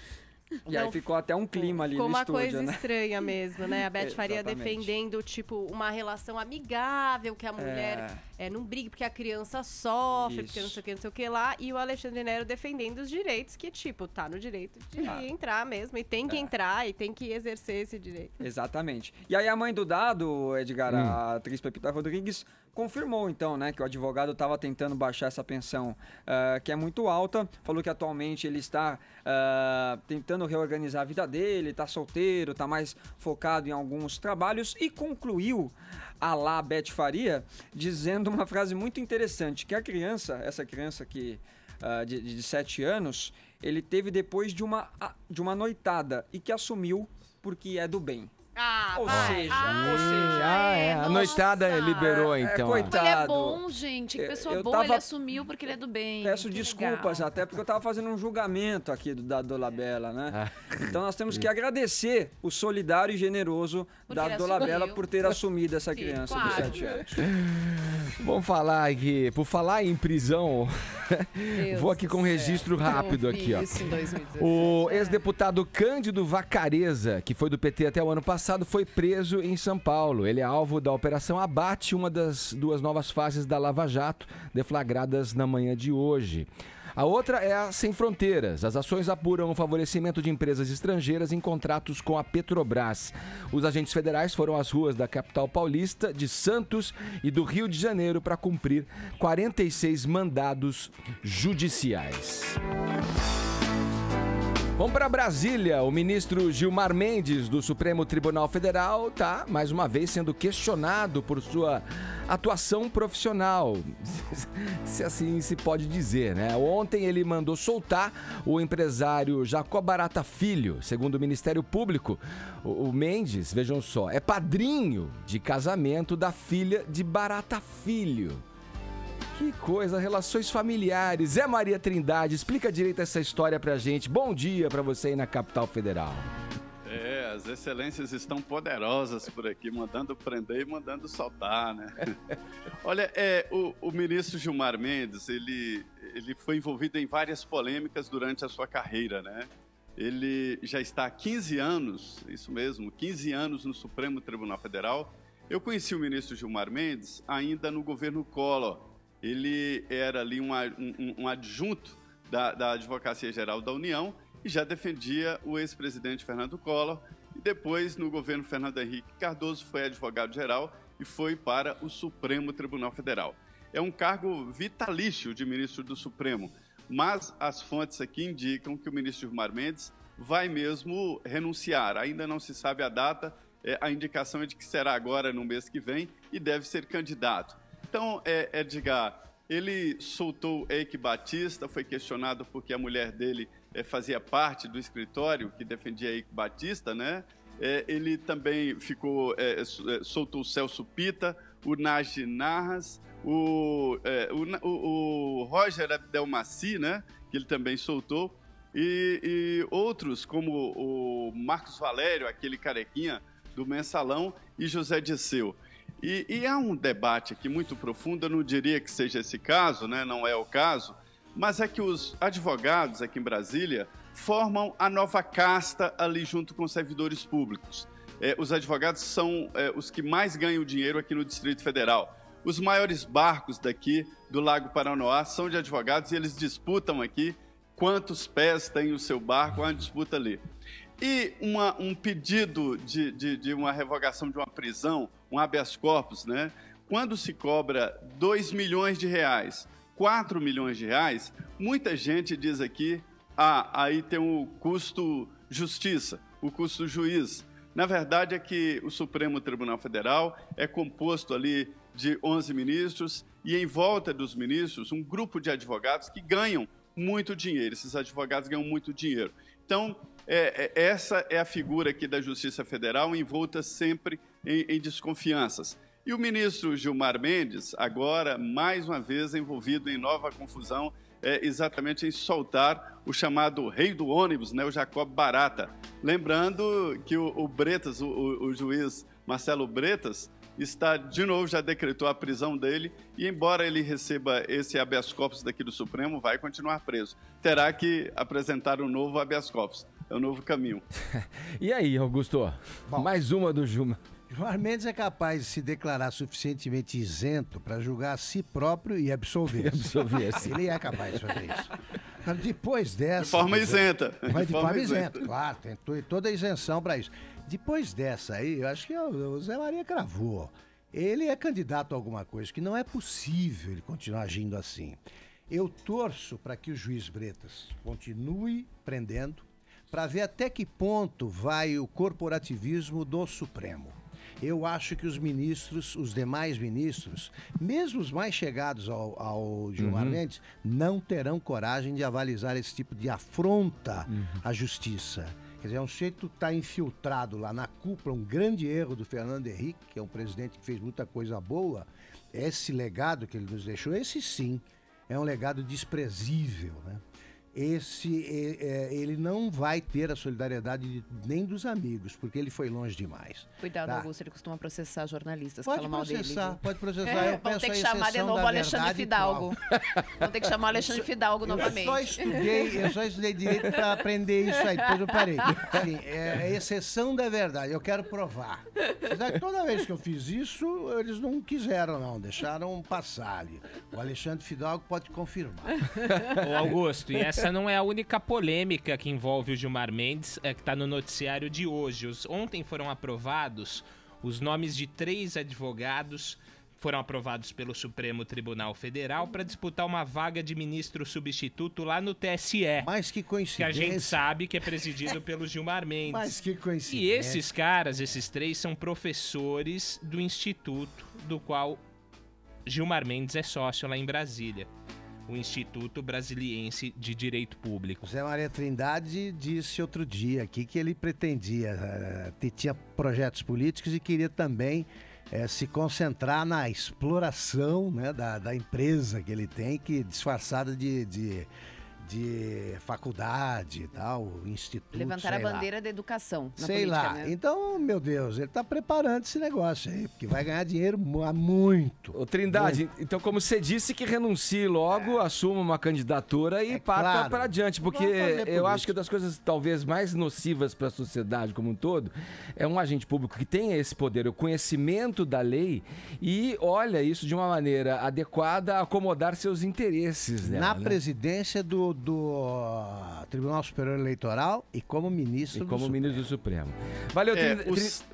E aí Não, ficou até um clima ali Ficou no uma estúdio, coisa né? estranha mesmo, né? A Beth Faria Exatamente. defendendo, tipo, uma relação amigável, que a mulher não brigue porque a criança sofre, porque não sei o que lá. E o Alexandre Nero defendendo os direitos, que, tipo, tá no direito de entrar mesmo. E tem que entrar e tem que exercer esse direito. Exatamente. E aí a mãe do Dado, Edgar, a atriz Pepita Rodrigues, confirmou então, né, que o advogado estava tentando baixar essa pensão, que é muito alta. Falou que atualmente ele está tentando reorganizar a vida dele, está solteiro, está mais focado em alguns trabalhos e concluiu a lá Beth Faria dizendo uma frase muito interessante, que essa criança que de 7 anos, ele teve depois de uma noitada e que assumiu porque é do bem. Ou seja, a noitada liberou, então. coitado. Ele é bom, gente. Que pessoa Eu boa, ele tava- assumiu porque ele é do bem. Peço Que desculpas legal. até porque eu tava fazendo um julgamento aqui do Dado Dolabella, né? Ah. Então nós temos que agradecer o solidário e generoso Porque Dado ele Dolabella assumiu. por ter assumido essa Sim, criança claro. de 7 anos. Vamos falar aqui, por falar em prisão, Deus vou aqui do com um céu. registro rápido Eu vi aqui, ó. Isso em 2017. O ex-deputado Cândido Vacareza, que foi do PT até o ano passado, foi preso em São Paulo. Ele é alvo da Operação Abate, uma das 2 novas fases da Lava Jato, deflagradas na manhã de hoje. A outra é a Sem Fronteiras. As ações apuram o favorecimento de empresas estrangeiras em contratos com a Petrobras. Os agentes federais foram às ruas da capital paulista, de Santos e do Rio de Janeiro para cumprir 46 mandados judiciais. Vamos para Brasília. O ministro Gilmar Mendes, do Supremo Tribunal Federal, está, mais uma vez, sendo questionado por sua atuação profissional, se assim se pode dizer, né? Ontem ele mandou soltar o empresário Jacó Barata Filho. Segundo o Ministério Público, o Mendes, vejam só, é padrinho de casamento da filha de Barata Filho. Que coisa, relações familiares. Zé Maria Trindade, explica direito essa história pra gente. Bom dia pra você aí na capital federal. As excelências estão poderosas por aqui, mandando prender e mandando soltar, né? Olha, o ministro Gilmar Mendes, ele foi envolvido em várias polêmicas durante a sua carreira, né? Ele já está há 15 anos, isso mesmo, 15 anos no Supremo Tribunal Federal. Eu conheci o ministro Gilmar Mendes ainda no governo Collor. Ele era ali um adjunto da Advocacia Geral da União e já defendia o ex-presidente Fernando Collor. E depois, no governo Fernando Henrique Cardoso, foi advogado-geral e foi para o Supremo Tribunal Federal. É um cargo vitalício de ministro do Supremo, mas as fontes aqui indicam que o ministro Gilmar Mendes vai mesmo renunciar. Ainda não se sabe a data, a indicação é de que será agora no mês que vem e deve ser candidato. Então, Edgar, ele soltou Eike Batista, foi questionado porque a mulher dele fazia parte do escritório que defendia Eike Batista, né? Ele também soltou o Celso Pita, o Nagy Narras, o Roger Abdelmaci, né? Que ele também soltou. e outros como o Marcos Valério, aquele carequinha do Mensalão, e José Disseu. E há um debate aqui muito profundo, eu não diria que seja esse caso, né? Não é o caso, mas é que os advogados aqui em Brasília formam a nova casta ali junto com os servidores públicos. Os advogados são os que mais ganham dinheiro aqui no Distrito Federal. Os maiores barcos daqui do Lago Paranoá são de advogados e eles disputam aqui quantos pés tem o seu barco, há uma disputa ali. E um pedido de uma revogação de uma prisão, um habeas corpus, né? Quando se cobra R$2 milhões, R$4 milhões, muita gente diz aqui, aí tem o custo justiça, o custo juiz. Na verdade é que o Supremo Tribunal Federal é composto ali de 11 ministros e em volta dos ministros um grupo de advogados que ganham muito dinheiro. Esses advogados ganham muito dinheiro. Então, essa é a figura aqui da Justiça Federal envolta sempre em desconfianças. E o ministro Gilmar Mendes, agora, mais uma vez, envolvido em nova confusão, exatamente em soltar o chamado rei do ônibus, né, o Jacob Barata. Lembrando que o Bretas, o juiz Marcelo Bretas, está, de novo, já decretou a prisão dele e, embora ele receba esse habeas corpus daqui do Supremo, vai continuar preso. Terá que apresentar um novo habeas corpus. É o novo caminho. E aí, Augusto? Bom, mais uma do Gilmar. Gilmar Mendes é capaz de se declarar suficientemente isento para julgar a si próprio e absolver-se. Ele é capaz de fazer isso. Mas depois dessa... De forma isenta. Mas de forma isenta, claro. Tem toda a isenção para isso. Depois dessa aí, eu acho que o Zé Maria cravou. Ele é candidato a alguma coisa, que não é possível ele continuar agindo assim. Eu torço para que o juiz Bretas continue prendendo, para ver até que ponto vai o corporativismo do Supremo. Eu acho que os ministros, os demais ministros, mesmo os mais chegados ao Gilmar Mendes, não terão coragem de avalizar esse tipo de afronta à justiça. Quer dizer, é um sujeito que está infiltrado lá na cúpula, um grande erro do Fernando Henrique, que é um presidente que fez muita coisa boa. Esse legado que ele nos deixou, esse sim, é um legado desprezível, né? Ele não vai ter a solidariedade nem dos amigos, porque ele foi longe demais. Cuidado, tá? Augusto, ele costuma processar jornalistas que Pode falam mal dele. Pode processar. Eu vão ter peço que a chamar de exceção novo o da Alexandre verdade Fidalgo. Vão ter que chamar o Alexandre Fidalgo novamente. Eu só estudei direito para aprender isso aí, depois eu parei. Sim, é exceção da verdade, eu quero provar. Apesar que toda vez que eu fiz isso, eles não quiseram não, deixaram passar ali. O Alexandre Fidalgo pode confirmar. Ô Augusto, e essa não é a única polêmica que envolve o Gilmar Mendes, que está no noticiário de hoje. Ontem foram aprovados os nomes de 3 advogados, foram aprovados pelo Supremo Tribunal Federal para disputar uma vaga de ministro substituto lá no TSE. Mas que coincidência. Que a gente sabe que é presidido pelo Gilmar Mendes. Mas que coincidência. E esses caras, esses 3, são professores do instituto do qual Gilmar Mendes é sócio lá em Brasília. O Instituto Brasiliense de Direito Público. Zé Maria Trindade disse outro dia aqui que ele pretendia, tinha projetos políticos e queria também se concentrar na exploração, né, da empresa que ele tem, que disfarçada de faculdade e tal, instituto, levantar a bandeira da educação na sei política, lá. né? Então, meu Deus, ele tá preparando esse negócio aí, porque vai ganhar dinheiro muito. Ô Trindade, então como você disse que renuncie logo, assuma uma candidatura e parta claro. para adiante, porque eu política. acho que das coisas talvez mais nocivas para a sociedade como um todo é um agente público que tenha esse poder, o conhecimento da lei e olha isso de uma maneira adequada a acomodar seus interesses dela, Na né? presidência do Tribunal Superior Eleitoral e como ministro E como do ministro do Supremo. Valeu,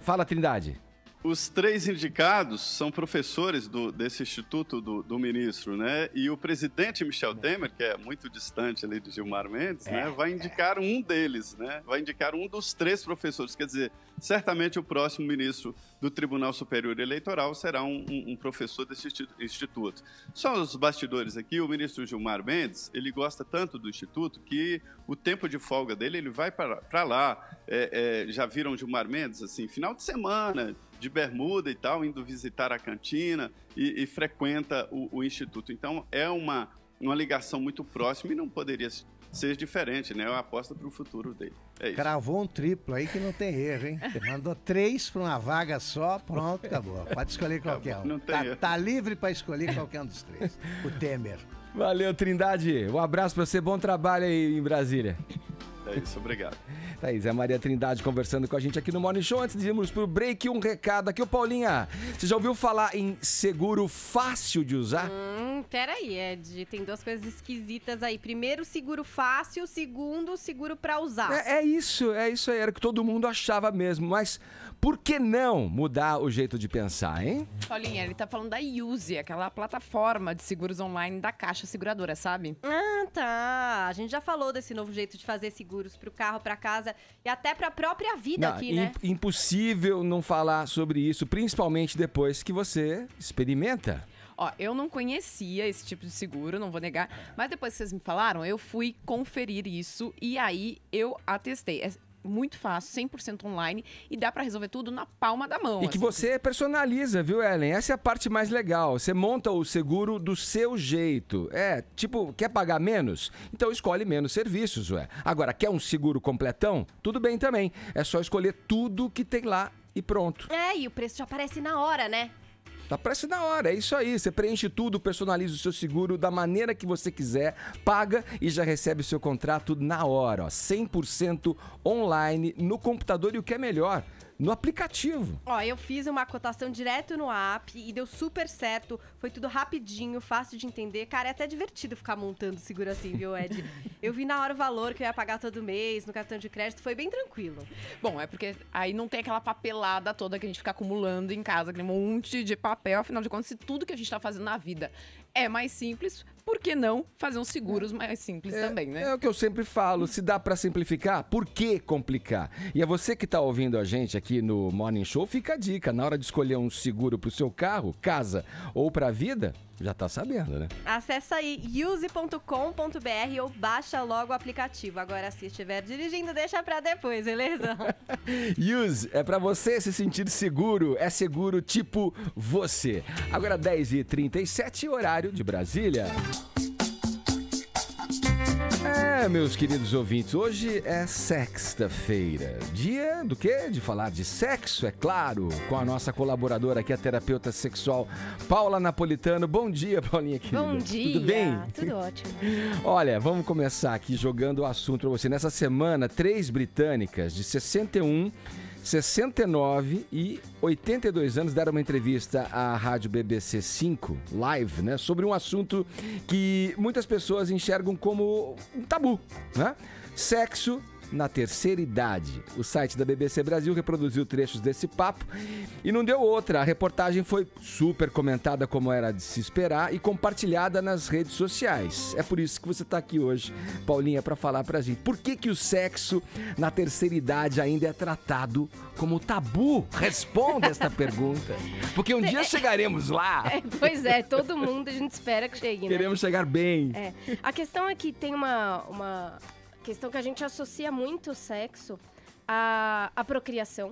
Fala, Trindade. Os 3 indicados são professores desse instituto do ministro, né? E o presidente Michel Temer, que é muito distante ali de Gilmar Mendes, né? Vai indicar um deles, né? Vai indicar um dos 3 professores. Quer dizer, certamente o próximo ministro do Tribunal Superior Eleitoral será um professor desse instituto. Só os bastidores aqui, o ministro Gilmar Mendes, ele gosta tanto do instituto que o tempo de folga dele, ele vai para lá. Já viram Gilmar Mendes, assim, final de semana, de bermuda e tal, indo visitar a cantina e frequenta o instituto. Então, é uma ligação muito próxima e não poderia seja diferente, né? Eu aposto para o futuro dele. É isso. Cravou um triplo aí que não tem erro, hein? Mandou 3 para uma vaga só, pronto, acabou. Pode escolher qualquer um. Não tem erro. Tá livre para escolher qualquer um dos 3. O Temer. Valeu, Trindade. Um abraço pra você, bom trabalho aí em Brasília. É isso, obrigado. Tá aí, Zé Maria Trindade conversando com a gente aqui no Morning Show. Antes de irmos pro break, um recado aqui. Ô, Paulinha, você já ouviu falar em seguro fácil de usar? Peraí, Ed, tem 2 coisas esquisitas aí. Primeiro, seguro fácil. Segundo, seguro pra usar. É isso aí. Era o que todo mundo achava mesmo. Mas por que não mudar o jeito de pensar, hein? Paulinha, ele tá falando da Use, aquela plataforma de seguros online da Caixa Seguradora, sabe? Ah, tá. A gente já falou desse novo jeito de fazer seguros pro carro, pra casa e até pra própria vida aqui, né? Impossível não falar sobre isso, principalmente depois que você experimenta. Ó, eu não conhecia esse tipo de seguro, não vou negar, mas depois que vocês me falaram, eu fui conferir isso e aí eu atestei. É muito fácil, 100% online e dá pra resolver tudo na palma da mão. E que você personaliza, viu, Ellen? Essa é a parte mais legal. Você monta o seguro do seu jeito. Tipo, quer pagar menos? Então escolhe menos serviços, ué. Agora, quer um seguro completão? Tudo bem também. É só escolher tudo que tem lá e pronto. E o preço já aparece na hora, né? Aparece na hora, é isso aí. Você preenche tudo, personaliza o seu seguro da maneira que você quiser, paga e já recebe o seu contrato na hora, ó. 100% online, no computador e o que é melhor, no aplicativo. Ó, eu fiz uma cotação direto no app e deu super certo. Foi tudo rapidinho, fácil de entender. Cara, é até divertido ficar montando seguro assim, viu, Ed? Eu vi na hora o valor que eu ia pagar todo mês no cartão de crédito, foi bem tranquilo. Bom, é porque aí não tem aquela papelada toda que a gente fica acumulando em casa, aquele monte de papel. Afinal de contas, se tudo que a gente tá fazendo na vida é mais simples, por que não fazer uns seguros mais simples também, né? É o que eu sempre falo, se dá pra simplificar, por que complicar? E é você que tá ouvindo a gente aqui no Morning Show, fica a dica, na hora de escolher um seguro pro seu carro, casa ou pra vida, já tá sabendo, né? Acessa aí use.com.br ou baixa logo o aplicativo. Agora, se estiver dirigindo, deixa pra depois, beleza? Use é pra você se sentir seguro, é seguro tipo você. Agora 10h37, horário de Brasília. Meus queridos ouvintes, hoje é sexta-feira. Dia do quê? De falar de sexo, é claro, com a nossa colaboradora aqui, a terapeuta sexual Paula Napolitano. Bom dia, Paulinha, querida. Bom dia. Tudo bem? Tudo ótimo. Olha, vamos começar aqui jogando o assunto pra você. Nessa semana, 3 britânicas de 61, 69 e 82 anos deram uma entrevista à rádio BBC 5 Live, né, sobre um assunto que muitas pessoas enxergam como um tabu, né? Sexo na terceira idade. O site da BBC Brasil reproduziu trechos desse papo e não deu outra. A reportagem foi super comentada, como era de se esperar, e compartilhada nas redes sociais. É por isso que você está aqui hoje, Paulinha, para falar pra gente. Por que o sexo na terceira idade ainda é tratado como tabu? Responda esta pergunta. Porque um dia chegaremos lá. Pois é, todo mundo a gente espera que chegue, né? Queremos chegar bem. A questão é que tem uma questão que a gente associa muito o sexo à procriação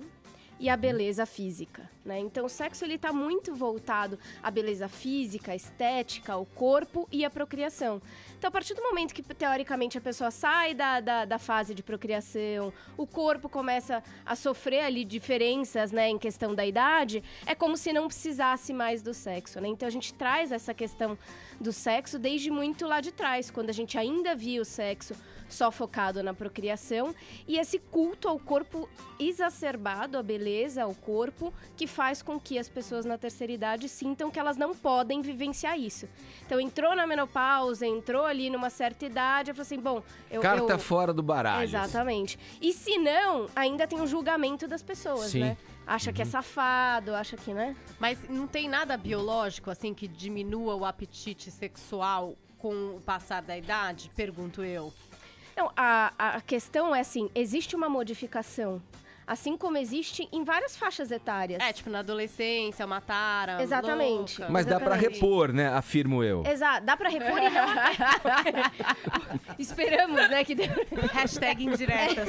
e à beleza física, né? Então o sexo ele tá muito voltado à beleza física, à estética, ao corpo e à procriação. Então a partir do momento que teoricamente a pessoa sai da fase de procriação, o corpo começa a sofrer ali diferenças, né, em questão da idade, é como se não precisasse mais do sexo, né? Então a gente traz essa questão do sexo desde muito lá de trás, quando a gente ainda via o sexo só focado na procriação, e esse culto ao corpo exacerbado, à beleza, ao corpo, que faz com que as pessoas na terceira idade sintam que elas não podem vivenciar isso. Então entrou na menopausa, entrou ali numa certa idade, eu falei assim, bom... Carta fora do baralho. Exatamente. E se não, ainda tem o julgamento das pessoas, Sim. né? Acha que é safado, acha que, né? Mas não tem nada biológico, assim, que diminua o apetite sexual com o passar da idade? Pergunto eu. Não, a questão é assim, existe uma modificação, assim como existe em várias faixas etárias. Tipo, na adolescência, uma tara Exatamente. louca. Mas dá pra repor, né? Afirmo eu. Exato, dá pra repor e não... Esperamos, né, que... Hashtag indiretas.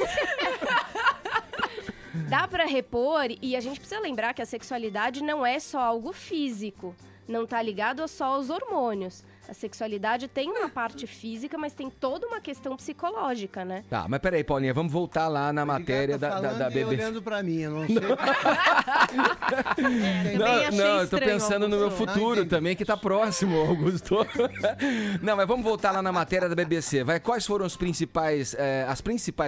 Dá pra repor e a gente precisa lembrar que a sexualidade não é só algo físico, não tá ligado só aos hormônios. A sexualidade tem uma parte física, mas tem toda uma questão psicológica, né? Tá, mas peraí, Paulinha, vamos voltar lá na matéria da BBC. olhando pra mim, eu não sei. Não, eu tô pensando no meu futuro também, que tá próximo, Augusto. Não, mas vamos voltar lá na matéria da BBC. Quais foram as principais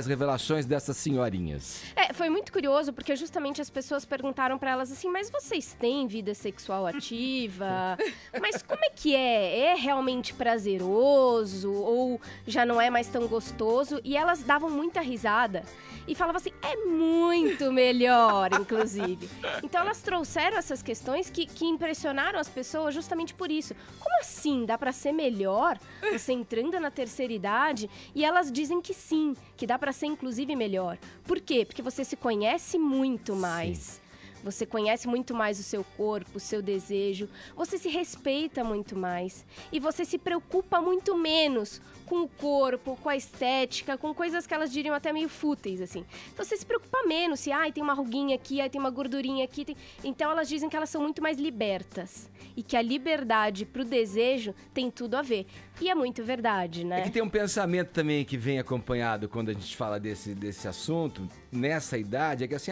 revelações dessas senhorinhas? Foi muito curioso, porque justamente as pessoas perguntaram pra elas assim, mas vocês têm vida sexual ativa? Mas como é que é? É realmente prazeroso? Ou já não é mais tão gostoso? E elas davam muita risada e falavam assim, é muito melhor, inclusive. Então elas trouxeram essas questões que impressionaram as pessoas justamente por isso. Como assim? Dá pra ser melhor? Você entrando na terceira idade? E elas dizem que sim, que dá pra ser inclusive melhor. Por quê? Porque você se conhece muito mais. Sim. Você conhece muito mais o seu corpo, o seu desejo, você se respeita muito mais e você se preocupa muito menos com o corpo, com a estética, com coisas que elas diriam até meio fúteis, assim. Então você se preocupa menos se, tem uma ruguinha aqui, tem uma gordurinha aqui. Então elas dizem que elas são muito mais libertas e que a liberdade pro desejo tem tudo a ver. E é muito verdade, né? É que tem um pensamento também que vem acompanhado quando a gente fala desse assunto, nessa idade, é que assim,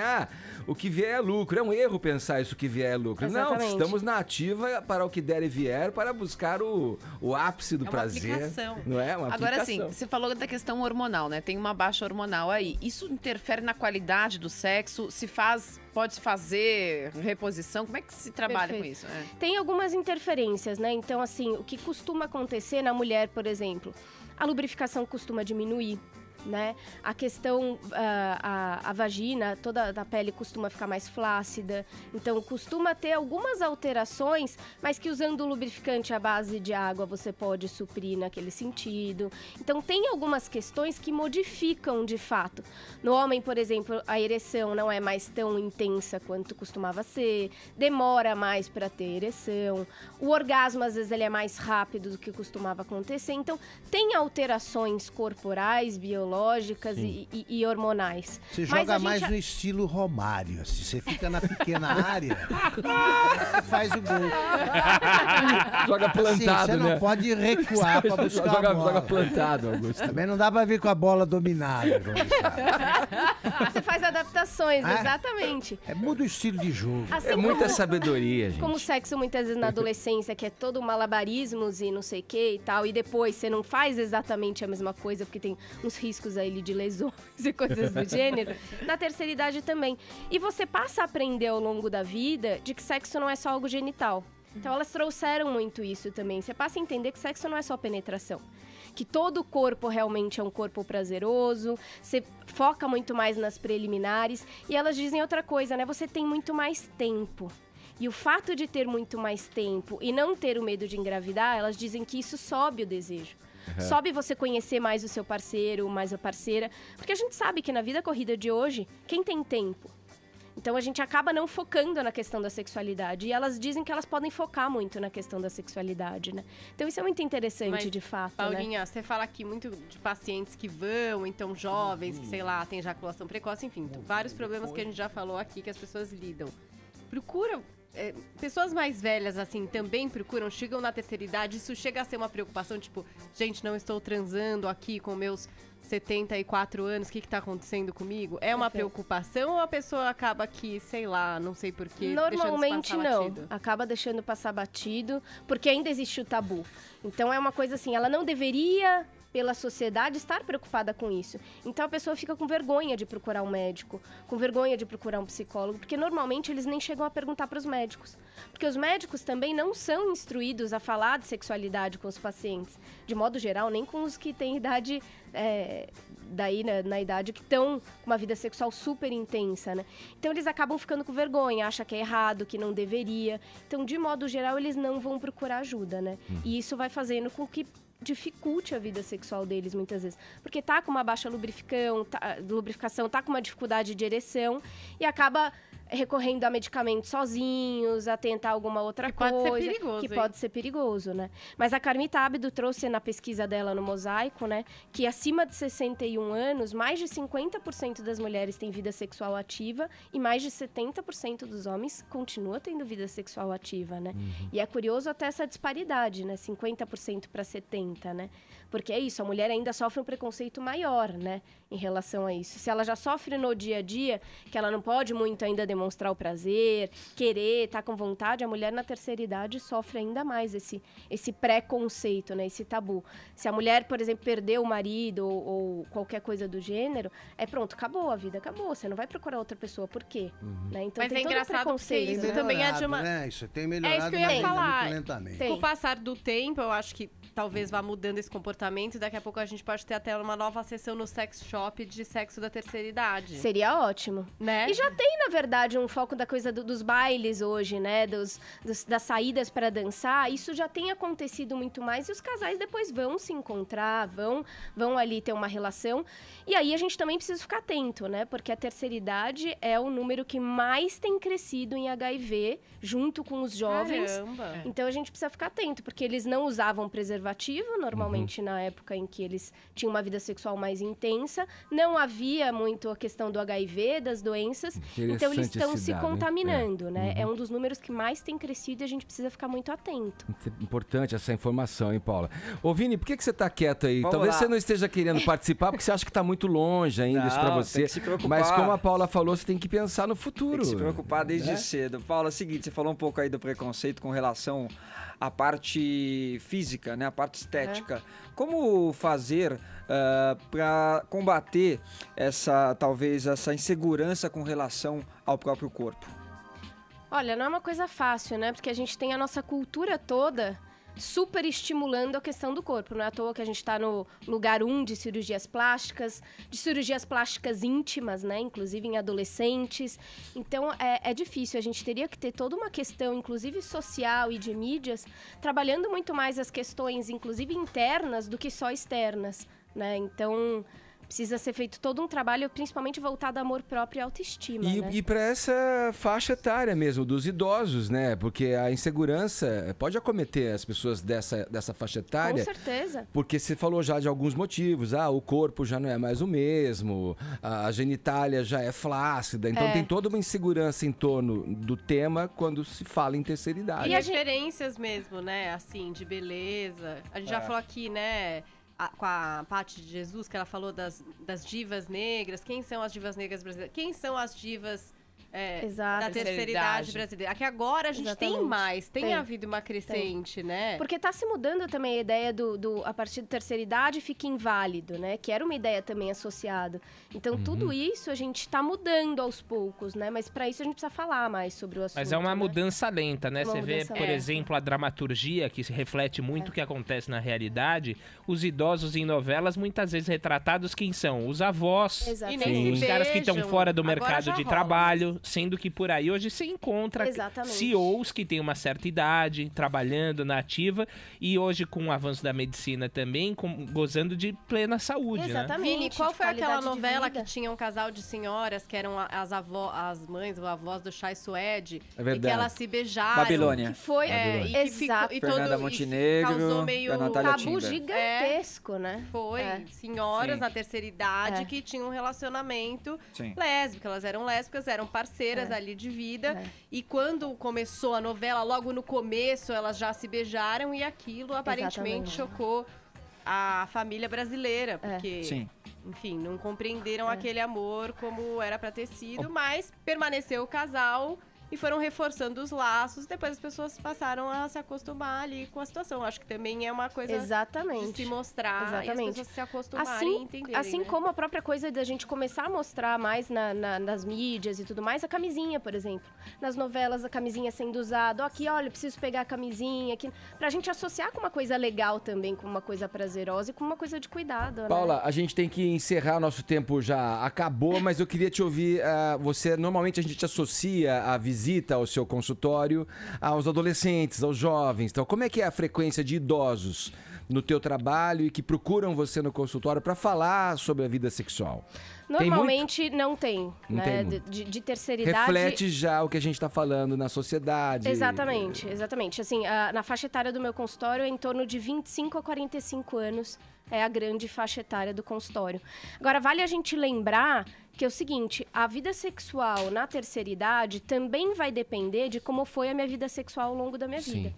o que vier é lucro. É um erro pensar isso, o que vier é lucro. Exatamente. Não, estamos na ativa para o que der e vier, para buscar o ápice do prazer. Aplicação. Não é? Uma Agora aplicação. sim, você falou da questão hormonal, né? Tem uma baixa hormonal aí. Isso interfere na qualidade do sexo? Pode fazer reposição? Como é que se trabalha com isso? Tem algumas interferências, né? Então, assim, o que costuma acontecer na mulher, por exemplo, a lubrificação costuma diminuir, né? A questão, a vagina, toda a pele costuma ficar mais flácida, então costuma ter algumas alterações, mas que usando o lubrificante à base de água você pode suprir naquele sentido. Então tem algumas questões que modificam de fato. No homem, por exemplo, a ereção não é mais tão intensa quanto costumava ser, demora mais para ter ereção, o orgasmo às vezes ele é mais rápido do que costumava acontecer, então tem alterações corporais, biológicas e hormonais. Você joga mais no estilo Romário, assim, você fica na pequena área, você faz o gol. Joga plantado, você né? não pode recuar pra buscar a bola. Joga plantado, Augusto. Também não dá pra vir com a bola dominada. Você faz adaptações, exatamente. Muda o estilo de jogo. Assim muita sabedoria, gente. Como o sexo muitas vezes na adolescência, que é todo malabarismos e não sei o que e tal, e depois você não faz exatamente a mesma coisa, porque tem uns riscos aí de lesões e coisas do gênero, na terceira idade também. E você passa a aprender ao longo da vida de que sexo não é só algo genital. Então elas trouxeram muito isso também. Você passa a entender que sexo não é só penetração. Que todo o corpo realmente é um corpo prazeroso, você foca muito mais nas preliminares. E elas dizem outra coisa, né? Você tem muito mais tempo. E o fato de ter muito mais tempo e não ter o medo de engravidar, elas dizem que isso sobe o desejo. Sobe você conhecer mais o seu parceiro, mais a parceira. Porque a gente sabe que na vida corrida de hoje, quem tem tempo? Então a gente acaba não focando na questão da sexualidade. E elas dizem que elas podem focar muito na questão da sexualidade, né? Então isso é muito interessante, de fato, Paulinha, né? você fala aqui muito de pacientes que vão, então jovens, que sei lá, tem ejaculação precoce, enfim, vários problemas que a gente já falou aqui que as pessoas lidam. Procura... pessoas mais velhas, assim, também procuram, chegam na terceira idade, isso chega a ser uma preocupação, tipo, gente, não estou transando aqui com meus 74 anos, o que tá acontecendo comigo? É uma preocupação ou a pessoa acaba que, sei lá, não sei porquê, normalmente não, acaba deixando passar batido, porque ainda existe o tabu. Então é uma coisa assim, ela não deveria... pela sociedade, estar preocupada com isso. Então a pessoa fica com vergonha de procurar um médico, com vergonha de procurar um psicólogo, porque normalmente eles nem chegam a perguntar para os médicos. Porque os médicos também não são instruídos a falar de sexualidade com os pacientes, de modo geral, nem com os que têm idade, na idade que estão com uma vida sexual super intensa, né? Então eles acabam ficando com vergonha, acham que é errado, que não deveria. Então, de modo geral, eles não vão procurar ajuda, né? E isso vai fazendo com que dificulte a vida sexual deles muitas vezes, porque tá com uma baixa lubrificação, tá com uma dificuldade de ereção e acaba recorrendo a medicamentos sozinhos, a tentar alguma outra Que coisa. pode ser perigoso, Que hein? pode ser perigoso, né? Mas a Carmita Ábido trouxe na pesquisa dela no Mosaico, né, que acima de 61 anos, mais de 50% das mulheres têm vida sexual ativa e mais de 70% dos homens continua tendo vida sexual ativa, né? E é curioso até essa disparidade, né? 50% para 70%, né? Porque é isso, a mulher ainda sofre um preconceito maior, né? Em relação a isso. Se ela já sofre no dia a dia, que ela não pode muito ainda demonstrar o prazer, querer, estar com vontade, a mulher na terceira idade sofre ainda mais esse preconceito, né? Esse tabu. Se a mulher, por exemplo, perdeu o marido ou qualquer coisa do gênero, pronto, acabou, a vida acabou. Você não vai procurar outra pessoa. Por quê? Né? Então Mas tem é todo um engraçado porque preconceito. isso também é de uma... Né? Isso tem É melhorado, isso que eu ia mas ainda falar. muito lentamente. Tem. Com o passar do tempo, eu acho que talvez vá mudando esse comportamento e daqui a pouco a gente pode ter até uma nova sessão no sex shop de sexo da terceira idade. Seria ótimo. Né? E já tem, na verdade, um foco da coisa dos bailes hoje, né? Das saídas para dançar. Isso já tem acontecido muito mais e os casais depois vão se encontrar, vão ali ter uma relação. E aí a gente também precisa ficar atento, né? Porque a terceira idade é o número que mais tem crescido em HIV, junto com os jovens. Caramba. Então a gente precisa ficar atento, porque eles não usavam preservativo, normalmente na época em que eles tinham uma vida sexual mais intensa. Não havia muito a questão do HIV, das doenças. Então eles estão se contaminando, né? É um dos números que mais tem crescido e a gente precisa ficar muito atento. Importante essa informação, hein, Paula? Ô, Vini, por que você tá quieto aí? Vamos Talvez lá. você não esteja querendo participar, porque você acha que tá muito longe ainda isso pra Não, você. tem que se preocupar. Mas como a Paula falou, você tem que pensar no Tem futuro. que se preocupar desde né? cedo. Paula, é o seguinte, você falou um pouco aí do preconceito com relação à parte física, né? A parte estética. Como fazer para combater talvez essa insegurança com relação ao próprio corpo? Olha, não é uma coisa fácil, né? Porque a gente tem a nossa cultura toda super estimulando a questão do corpo. Não é à toa que a gente está no lugar 1 de cirurgias plásticas íntimas, né? Inclusive em adolescentes. Então, é difícil. A gente teria que ter toda uma questão, inclusive social e de mídias, trabalhando muito mais as questões, inclusive internas, do que só externas, né? Então, precisa ser feito todo um trabalho, principalmente voltado a amor próprio e autoestima, né? E para essa faixa etária mesmo, dos idosos, né? Porque a insegurança pode acometer as pessoas dessa faixa etária. Com certeza. Porque você falou já de alguns motivos. O corpo já não é mais o mesmo, a genitália já é flácida. Então tem toda uma insegurança em torno do tema quando se fala em terceira idade. E referências mesmo, né? Assim, de beleza. A gente já falou aqui, né? Com a Paty de Jesus, que ela falou das divas negras. Quem são as divas negras brasileiras? Quem são as divas Exato. da terceira idade brasileira? Aqui agora a gente tem mais, tem havido uma crescente, né? Porque tá se mudando também a ideia a partir da terceira idade fica inválido, né? Que era uma ideia também associada. Então tudo isso a gente tá mudando aos poucos, né? Mas para isso a gente precisa falar mais sobre o assunto. Mas é uma né? mudança lenta, né? Uma Você vê, mudança por lenta. exemplo, a dramaturgia, que se reflete muito o que acontece na realidade. Os idosos em novelas, muitas vezes retratados, quem são? Os avós, Exatamente. E nem os se caras que estão beijam. fora do Agora mercado já de rola. trabalho, sendo que por aí hoje se encontra Exatamente. CEOs que têm uma certa idade, trabalhando na ativa, e hoje com o avanço da medicina também, gozando de plena saúde, né? Exatamente. Vini, qual de foi aquela qualidade de novela vida. que tinha um casal de senhoras que eram as mães ou avós do Chai Suede? É verdade. E que elas se beijaram. Babilônia. Que foi E que ficou, exato. e Fernanda todo, Montenegro, e causou meio a Natália Tabu Timber. gigantesco, né? Foi, É. senhoras Sim. na terceira idade É. que tinham um relacionamento Sim. lésbico. Elas eram lésbicas, eram parceiras ali de vida. É. E quando começou a novela, logo no começo, elas já se beijaram e aquilo aparentemente Exatamente. chocou a família brasileira. Porque, Sim. enfim, não compreenderam aquele amor como era pra ter sido, mas permaneceu o casal. E foram reforçando os laços, depois as pessoas passaram a se acostumar ali com a situação. Acho que também é uma coisa Exatamente. de se mostrar e as Exatamente. pessoas se acostumarem e Assim, entenderem. assim né? como a própria coisa da gente começar a mostrar mais nas mídias e tudo mais, a camisinha, por exemplo. Nas novelas, a camisinha sendo usada. Ó, aqui, olha, eu preciso pegar a camisinha. Aqui, pra gente associar com uma coisa legal também, com uma coisa prazerosa e com uma coisa de cuidado, né? Paula, a gente tem que encerrar, nosso tempo já acabou, mas eu queria te ouvir. Normalmente a gente associa a visita visita ao seu consultório aos adolescentes, aos jovens. Então, como é que é a frequência de idosos no teu trabalho e que procuram você no consultório para falar sobre a vida sexual? Normalmente não tem, Não né? tem muito. De terceira idade. Reflete já o que a gente está falando na sociedade. Exatamente, exatamente. Assim, na faixa etária do meu consultório é em torno de 25 a 45 anos. É a grande faixa etária do consultório. Agora, vale a gente lembrar que é o seguinte, a vida sexual na terceira idade também vai depender de como foi a minha vida sexual ao longo da minha vida.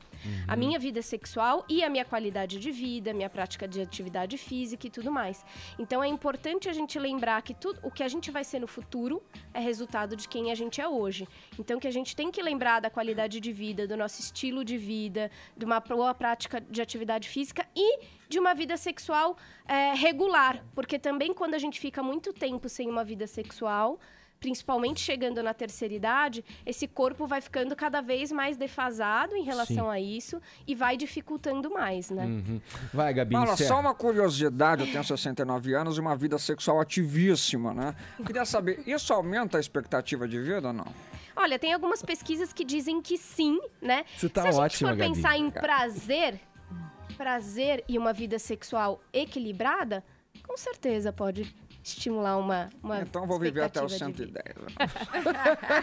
A minha vida sexual e a minha qualidade de vida, minha prática de atividade física e tudo mais. Então é importante a gente lembrar que tudo o que a gente vai ser no futuro é resultado de quem a gente é hoje. Então que a gente tem que lembrar da qualidade de vida, do nosso estilo de vida, de uma boa prática de atividade física e de uma vida sexual regular. Porque também quando a gente fica muito tempo sem uma vida sexual, principalmente chegando na terceira idade, esse corpo vai ficando cada vez mais defasado em relação a isso e vai dificultando mais, né? Vai, Gabi. Paula, encerra. só uma curiosidade, eu tenho 69 anos e uma vida sexual ativíssima, né? Queria saber, isso aumenta a expectativa de vida ou não? Olha, tem algumas pesquisas que dizem que sim, né? Você tá Se a gente ótima, for Gabi. pensar em prazer e uma vida sexual equilibrada, com certeza pode estimular uma Então vou viver até os expectativa de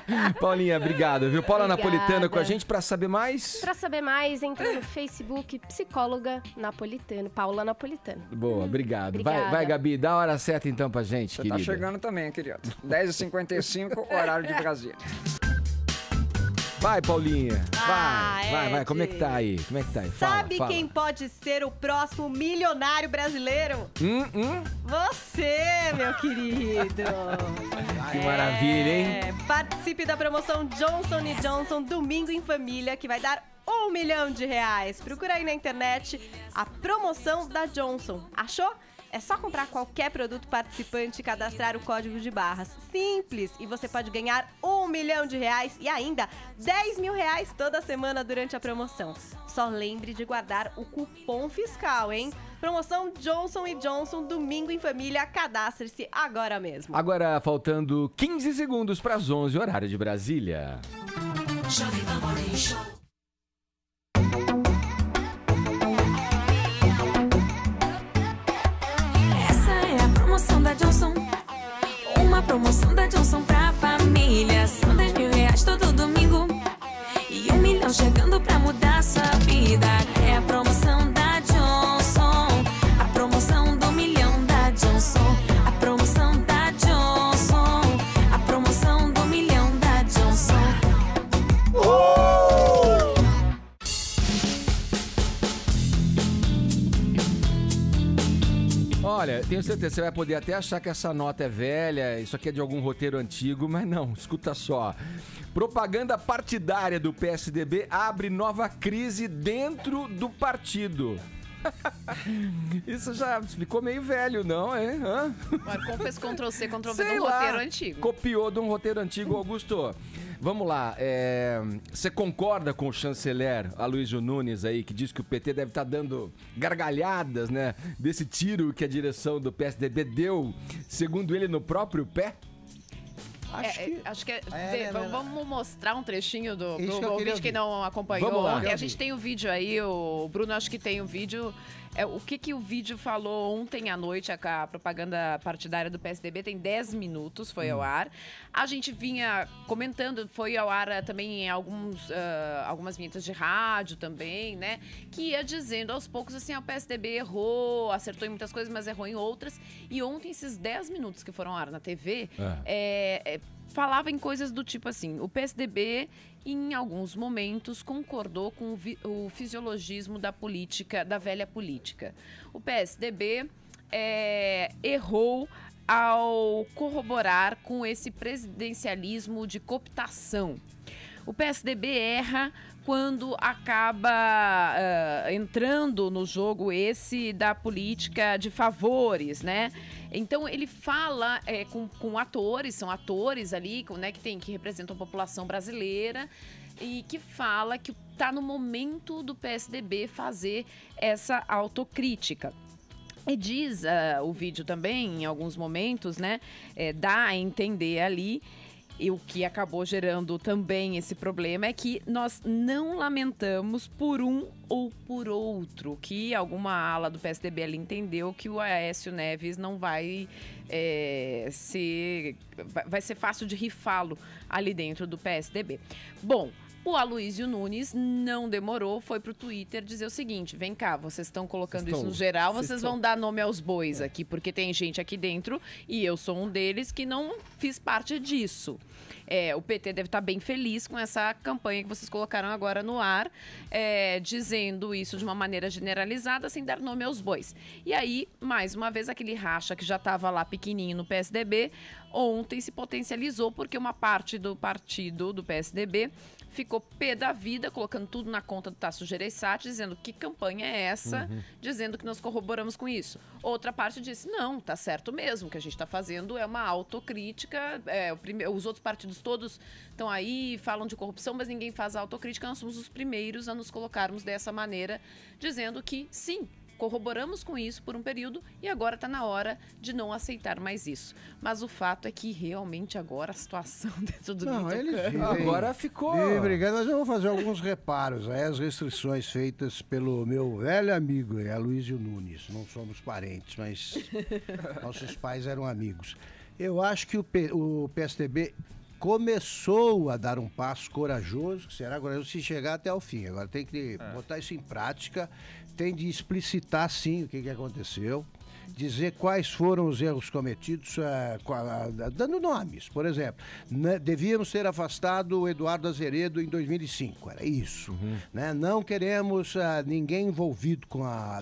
110. Paulinha, obrigado, viu? Paula Obrigada. Napolitano com a gente para saber mais. Pra saber mais, entra no Facebook Psicóloga Napolitano, Paula Napolitano. Boa, obrigado. Obrigada. Vai, Gabi, dá a hora certa então pra gente, Você querida. tá chegando também, querido. 10h55, horário de Brasília. Vai, Paulinha. Ah, Vai. Ed. Como é que tá aí? Fala, Sabe fala. quem pode ser o próximo milionário brasileiro? Você, meu querido. Que maravilha, hein? Participe da promoção Johnson & Johnson Domingo em Família, que vai dar R$1 milhão. Procura aí na internet a promoção da Johnson. Achou? É só comprar qualquer produto participante e cadastrar o código de barras. Simples! E você pode ganhar R$1 milhão e ainda R$10 mil toda semana durante a promoção. Só lembre de guardar o cupom fiscal, hein? Promoção Johnson & Johnson Domingo em Família. Cadastre-se agora mesmo. Agora, faltando 15 segundos para as 11, horário de Brasília. Jovem Pan Morning Show. Essa é a promoção da Johnson. Uma promoção da Johnson pra família. São R$10 mil todo domingo. E R$1 milhão chegando pra mudar sua vida. É a promoção da Johnson. A promoção do milhão da Johnson. A promoção da Johnson. A promoção do milhão da Johnson. Olha, tenho certeza, você vai poder até achar que essa nota é velha, isso aqui é de algum roteiro antigo, mas não, escuta só. Propaganda partidária do PSDB abre nova crise dentro do partido. Isso já ficou meio velho, não, é? Hã? O Marcon fez Ctrl-C, Ctrl-V Sei do lá, roteiro antigo. Copiou de um roteiro antigo, Augusto. Vamos lá, você concorda com o chanceler Aloysio Nunes aí, que diz que o PT deve estar dando gargalhadas, né, desse tiro que a direção do PSDB deu, segundo ele, no próprio pé? Acho que vamos mostrar um trechinho do Isso que eu queria ouvinte que ouvir. não acompanhou. Vamos lá. Ontem. A gente tem o vídeo aí, o Bruno acho que tem o vídeo. O que o vídeo falou ontem à noite, a propaganda partidária do PSDB, tem 10 minutos, foi ao ar. A gente vinha comentando, foi ao ar também em algumas vinhetas de rádio também, né? Que ia dizendo aos poucos assim, o PSDB errou, acertou em muitas coisas, mas errou em outras. E ontem, esses 10 minutos que foram ao ar na TV, falava em coisas do tipo assim, o PSDB, em alguns momentos, concordou com o fisiologismo da política, da velha política. O PSDB errou ao corroborar com esse presidencialismo de cooptação. O PSDB erra quando acaba entrando no jogo esse da política de favores, né? Então ele fala com atores, são atores ali, né, que representam a população brasileira e que fala que está no momento do PSDB fazer essa autocrítica. E diz o vídeo também, em alguns momentos, né, dá a entender ali E o que acabou gerando também esse problema é que nós não lamentamos por um ou por outro, que alguma ala do PSDB ali entendeu que o Aécio Neves não vai vai ser fácil de rifá-lo ali dentro do PSDB. Bom, o Aloysio Nunes não demorou, foi pro Twitter dizer o seguinte: vem cá, vocês estão colocando isso no geral, vocês vão dar nome aos bois aqui, porque tem gente aqui dentro e eu sou um deles que não fiz parte disso. O PT deve estar bem feliz com essa campanha que vocês colocaram agora no ar, dizendo isso de uma maneira generalizada, sem dar nome aos bois. E aí, mais uma vez, aquele racha que já estava lá pequenininho no PSDB, ontem se potencializou porque uma parte do partido do PSDB ficou pé da vida, colocando tudo na conta do Tasso Gereissati, dizendo que campanha é essa, dizendo que nós corroboramos com isso. Outra parte disse, não, tá certo mesmo, o que a gente está fazendo é uma autocrítica, os outros partidos todos estão aí, falam de corrupção, mas ninguém faz autocrítica, nós somos os primeiros a nos colocarmos dessa maneira, dizendo que sim, corroboramos com isso por um período e agora está na hora de não aceitar mais isso. Mas o fato é que realmente agora a situação dentro do agora ficou... Obrigado, mas eu vou fazer alguns reparos aí, as restrições feitas pelo meu velho amigo, Aloysio Nunes. Não somos parentes, mas nossos pais eram amigos. Eu acho que o PSDB começou a dar um passo corajoso, será corajoso se chegar até o fim. Agora tem que botar isso em prática, tem de explicitar sim o que aconteceu, dizer quais foram os erros cometidos, dando nomes. Por exemplo, devíamos ter afastado o Eduardo Azeredo em 2005, era isso. Né? Não queremos ninguém envolvido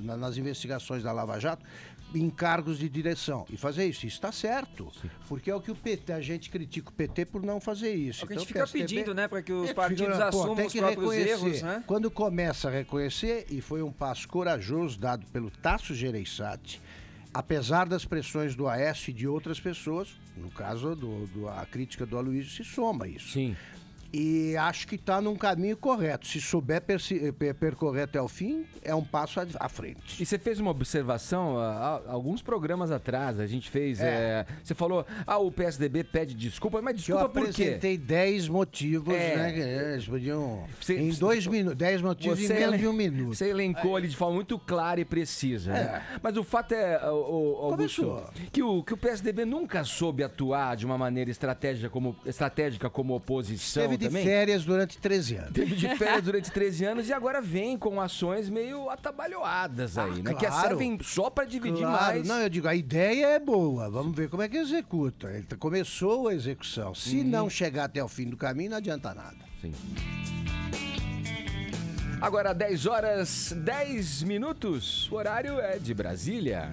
nas investigações da Lava Jato em cargos de direção. E fazer isso está certo. Sim. Porque é o que o PT, a gente critica o PT por não fazer isso. É o que a gente fica pedindo, né? Para que os partidos assumam os próprios erros, né? Quando começa a reconhecer, e foi um passo corajoso dado pelo Tasso Gereissati, apesar das pressões do Aécio e de outras pessoas, no caso a crítica do Aloysio se soma a isso. Sim. E acho que está num caminho correto. Se souber percorrer até o fim, é um passo à frente. E você fez uma observação, alguns programas atrás, a gente fez... você falou, o PSDB pede desculpa, mas desculpa por quê? Eu apresentei 10 motivos, né? Eles podiam... Em 2 minutos, 10 motivos em menos de 1 minuto. Você elencou ali de forma muito clara e precisa. Né? Mas o fato é, Augusto, que o PSDB nunca soube atuar de uma maneira estratégica como oposição. Teve de férias durante 13 anos. Teve de férias durante 13 anos e agora vem com ações meio atabalhoadas aí, né? Claro. Que servem só para dividir mais. Não, eu digo, a ideia é boa, vamos ver como é que executa. Ele começou a execução. Se não chegar até o fim do caminho, não adianta nada. Sim. Agora, 10 horas, 10 minutos. O horário é de Brasília.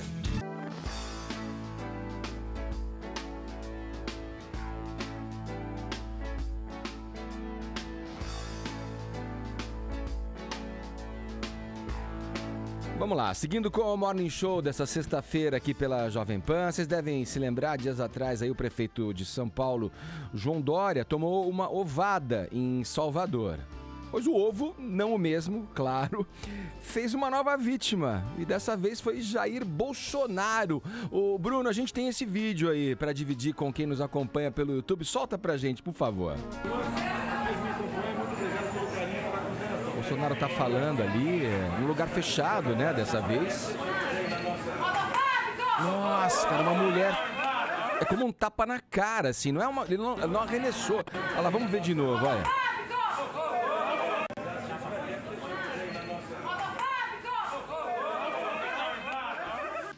Vamos lá, seguindo com o Morning Show dessa sexta-feira aqui pela Jovem Pan, vocês devem se lembrar, dias atrás aí o prefeito de São Paulo, João Dória, tomou uma ovada em Salvador. Pois o ovo, não o mesmo, claro, fez uma nova vítima e dessa vez foi Jair Bolsonaro. Ô Bruno, a gente tem esse vídeo aí para dividir com quem nos acompanha pelo YouTube, solta pra gente, por favor. O Bolsonaro tá falando ali, num lugar fechado, né, dessa vez. Nossa, cara, uma mulher... É como um tapa na cara, assim, não é uma... Ele não arremessou. Olha lá, vamos ver de novo, olha.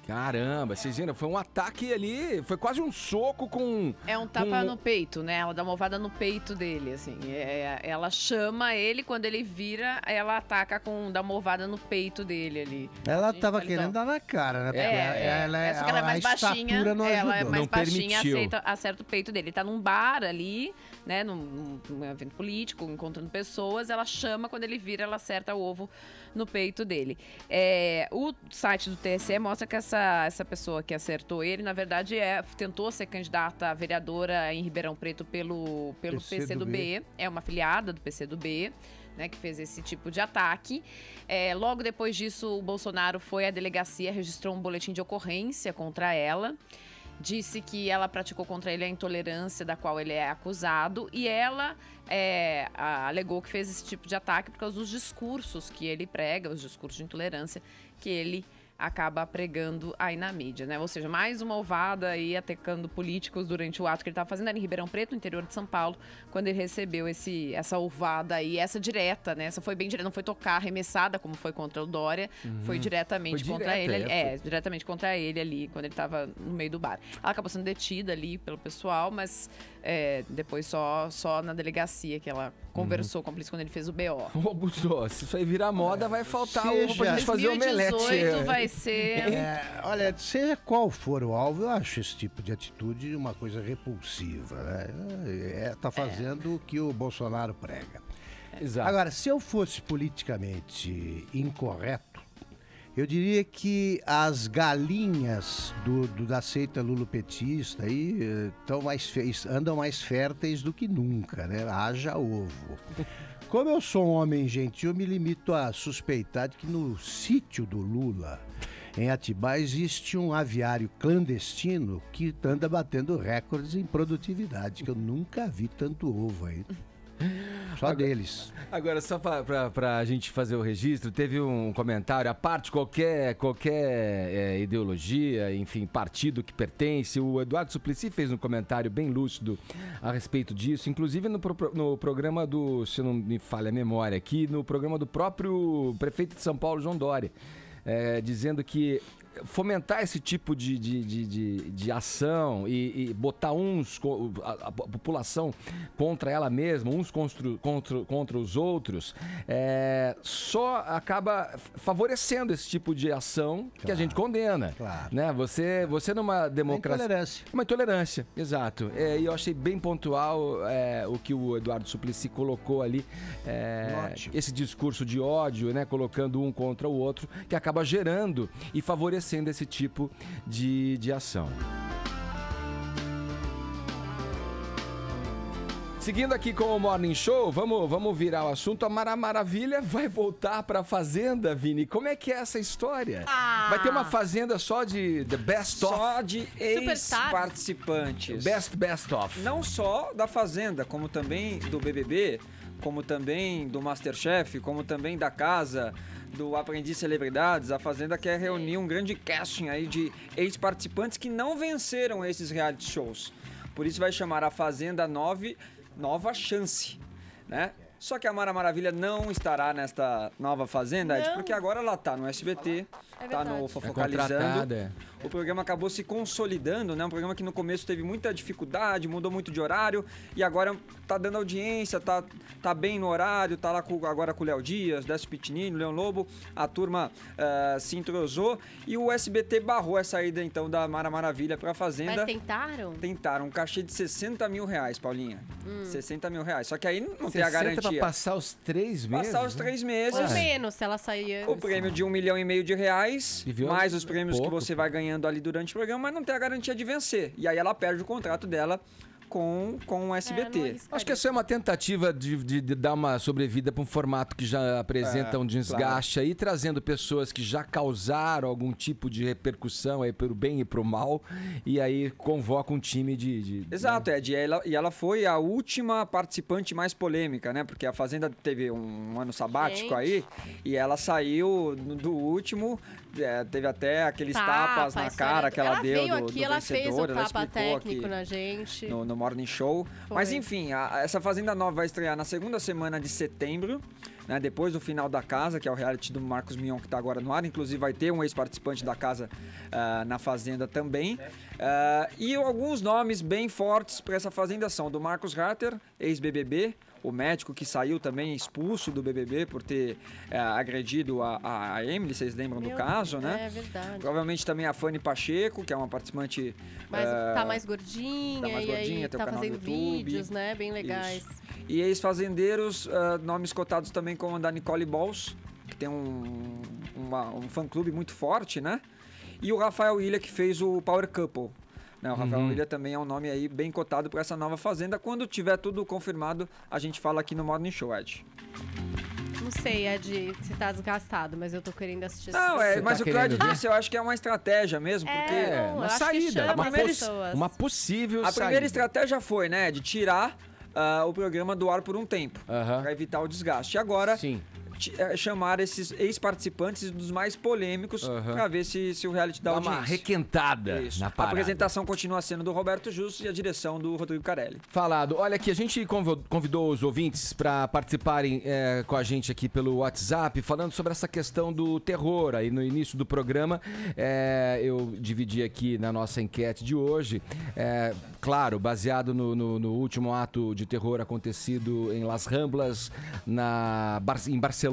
Caramba, vocês viram? Foi um ataque ali, foi quase um soco com... É um tapa no peito, né? Ela dá uma ovada no peito dele, assim. Ela chama ele, quando ele vira, ela ataca dá uma ovada no peito dele ali. Ela tava querendo dar na cara, né? Ela é mais baixinha, ela é mais baixinha, acerta o peito dele. Ele tá num bar ali, né? Num evento político, encontrando pessoas, ela chama, quando ele vira, ela acerta o ovo no peito dele. O site do TSE mostra que essa pessoa que acertou ele, na verdade, tentou ser candidata a vereadora em Ribeirão Preto pelo PCdoB. É uma afiliada do PCdoB, né, que fez esse tipo de ataque. Logo depois disso, o Bolsonaro foi à delegacia, registrou um boletim de ocorrência contra ela. disse que ela praticou contra ele a intolerância da qual ele é acusado e ela alegou que fez esse tipo de ataque por causa dos discursos que ele prega, os discursos de intolerância que ele acaba pregando aí na mídia, né? Ou seja, mais uma ovada aí atacando políticos durante o ato que ele estava fazendo ali em Ribeirão Preto, no interior de São Paulo, quando ele recebeu essa ovada aí, essa direta, né? Essa foi bem direta, não foi tocar arremessada como foi contra o Dória, foi diretamente contra ele. Diretamente contra ele ali, quando ele estava no meio do bar. Ela acabou sendo detida ali pelo pessoal, mas depois só na delegacia que ela conversou com a polícia quando ele fez o BO. Ô, Augusto, se isso aí virar moda, vai faltar ovo pra gente fazer 2018 omelete. vai ser... Olha, seja qual for o alvo, eu acho esse tipo de atitude uma coisa repulsiva, né? Tá fazendo o que o Bolsonaro prega. Exato. Agora, se eu fosse politicamente incorreto, eu diria que as galinhas da seita lulopetista aí andam mais férteis do que nunca, né? Haja ovo. Como eu sou um homem gentil, eu me limito a suspeitar de que no sítio do Lula, em Atibaia, existe um aviário clandestino que anda batendo recordes em produtividade, que eu nunca vi tanto ovo aí. Só deles. Agora, só pra gente fazer o registro, teve um comentário, a parte qualquer ideologia, enfim, partido que pertence, o Eduardo Suplicy fez um comentário bem lúcido a respeito disso, inclusive no programa do, se não me falha a memória aqui, no programa do próprio prefeito de São Paulo, João Dória, dizendo que fomentar esse tipo de ação e botar a população contra ela mesma, uns contra os outros, só acaba favorecendo esse tipo de ação que a gente condena. Claro. Né? Você numa democracia... Uma intolerância, exato. E eu achei bem pontual o que o Eduardo Suplicy colocou ali, esse discurso de ódio, né? Colocando um contra o outro, que acaba gerando e favorecendo esse tipo de ação. Seguindo aqui com o Morning Show, vamos virar o assunto. A Mara Maravilha vai voltar pra Fazenda, Vini. Como é que é essa história? Vai ter uma Fazenda só de The Best Of? Só de ex-participantes. Best Of. Não só da Fazenda, como também do BBB, como também do Masterchef, como também da Casa, do Aprendiz Celebridades. A Fazenda quer reunir um grande casting aí de ex-participantes que não venceram esses reality shows. Por isso vai chamar a Fazenda Nova Chance, né? Só que a Mara Maravilha não estará nesta nova Fazenda, Ed, porque agora ela tá no SBT, tá no Fofocalizando. O programa acabou se consolidando, né? Um programa que no começo teve muita dificuldade, mudou muito de horário e agora tá dando audiência, tá bem no horário, tá lá agora com o Léo Dias, Décio Pitinini, Leão Lobo, a turma se entrosou e o SBT barrou essa ida então da Mara Maravilha pra Fazenda. Mas tentaram? Tentaram, um cachê de 60 mil reais, Paulinha. 60 mil reais. Só que aí não tem a garantia. Pra passar os 3 meses? Passar os 3 meses. Ou menos, se ela sair antes. O prêmio de R$1,5 milhão, mais os prêmios pouco, que você vai ganhando ali durante o programa, mas não tem a garantia de vencer. E aí ela perde o contrato dela com o SBT. Acho que essa é uma tentativa de dar uma sobrevida para um formato que já apresenta um desgaste aí, trazendo pessoas que já causaram algum tipo de repercussão aí pro bem e pro mal, e aí convoca um time de Exato, Ed. E ela foi a última participante mais polêmica, né? Porque a Fazenda teve um ano sabático aí, e ela saiu do último, teve até aqueles tapas na cara que ela deu do vencedor. Ela fez um tapa técnico aqui na gente. No Morning Show. Foi. Mas enfim, essa Fazenda Nova vai estrear na segunda semana de setembro, né, depois do final da Casa, que é o reality do Marcos Mion que está agora no ar. Inclusive vai ter um ex-participante da Casa na Fazenda também. E alguns nomes bem fortes para essa Fazenda são do Marcos Harter, ex-BBB, o médico que saiu também expulso do BBB por ter agredido a Emily, vocês lembram do caso, né? É verdade. Provavelmente também a Fanny Pacheco, que é uma participante... Mas tá mais gordinha, e aí tá fazendo vídeos, né? Bem legais. Isso. E ex-fazendeiros, nomes cotados também como a da Nicole Balls, que tem um fã-clube muito forte, né? E o Rafael Ilha, que fez o Power Couple. O Rafael Ilha também é um nome aí bem cotado para essa nova Fazenda. Quando tiver tudo confirmado, a gente fala aqui no Morning Show, Ed. Não sei, Ed, se tá desgastado, mas eu tô querendo assistir Não, esse mas tá o que o Ed querendo ver? disse, eu acho que é uma estratégia mesmo, porque... eu uma acho que saída, chama uma, as pessoas. uma possível A saída. primeira estratégia foi, né, de tirar o programa do ar por um tempo, Aham. para evitar o desgaste. E agora, Sim. chamar esses ex-participantes dos mais polêmicos Aham. para ver se o reality dá Dá uma audiência. requentada Isso. na A parada. apresentação continua sendo do Roberto Justo e a direção do Rodrigo Carelli. Falado. Olha aqui, a gente convidou os ouvintes para participarem com a gente aqui pelo WhatsApp, falando sobre essa questão do terror. Aí no início do programa, eu dividi aqui na nossa enquete de hoje, claro, baseado no último ato de terror acontecido em Las Ramblas, em Barcelona,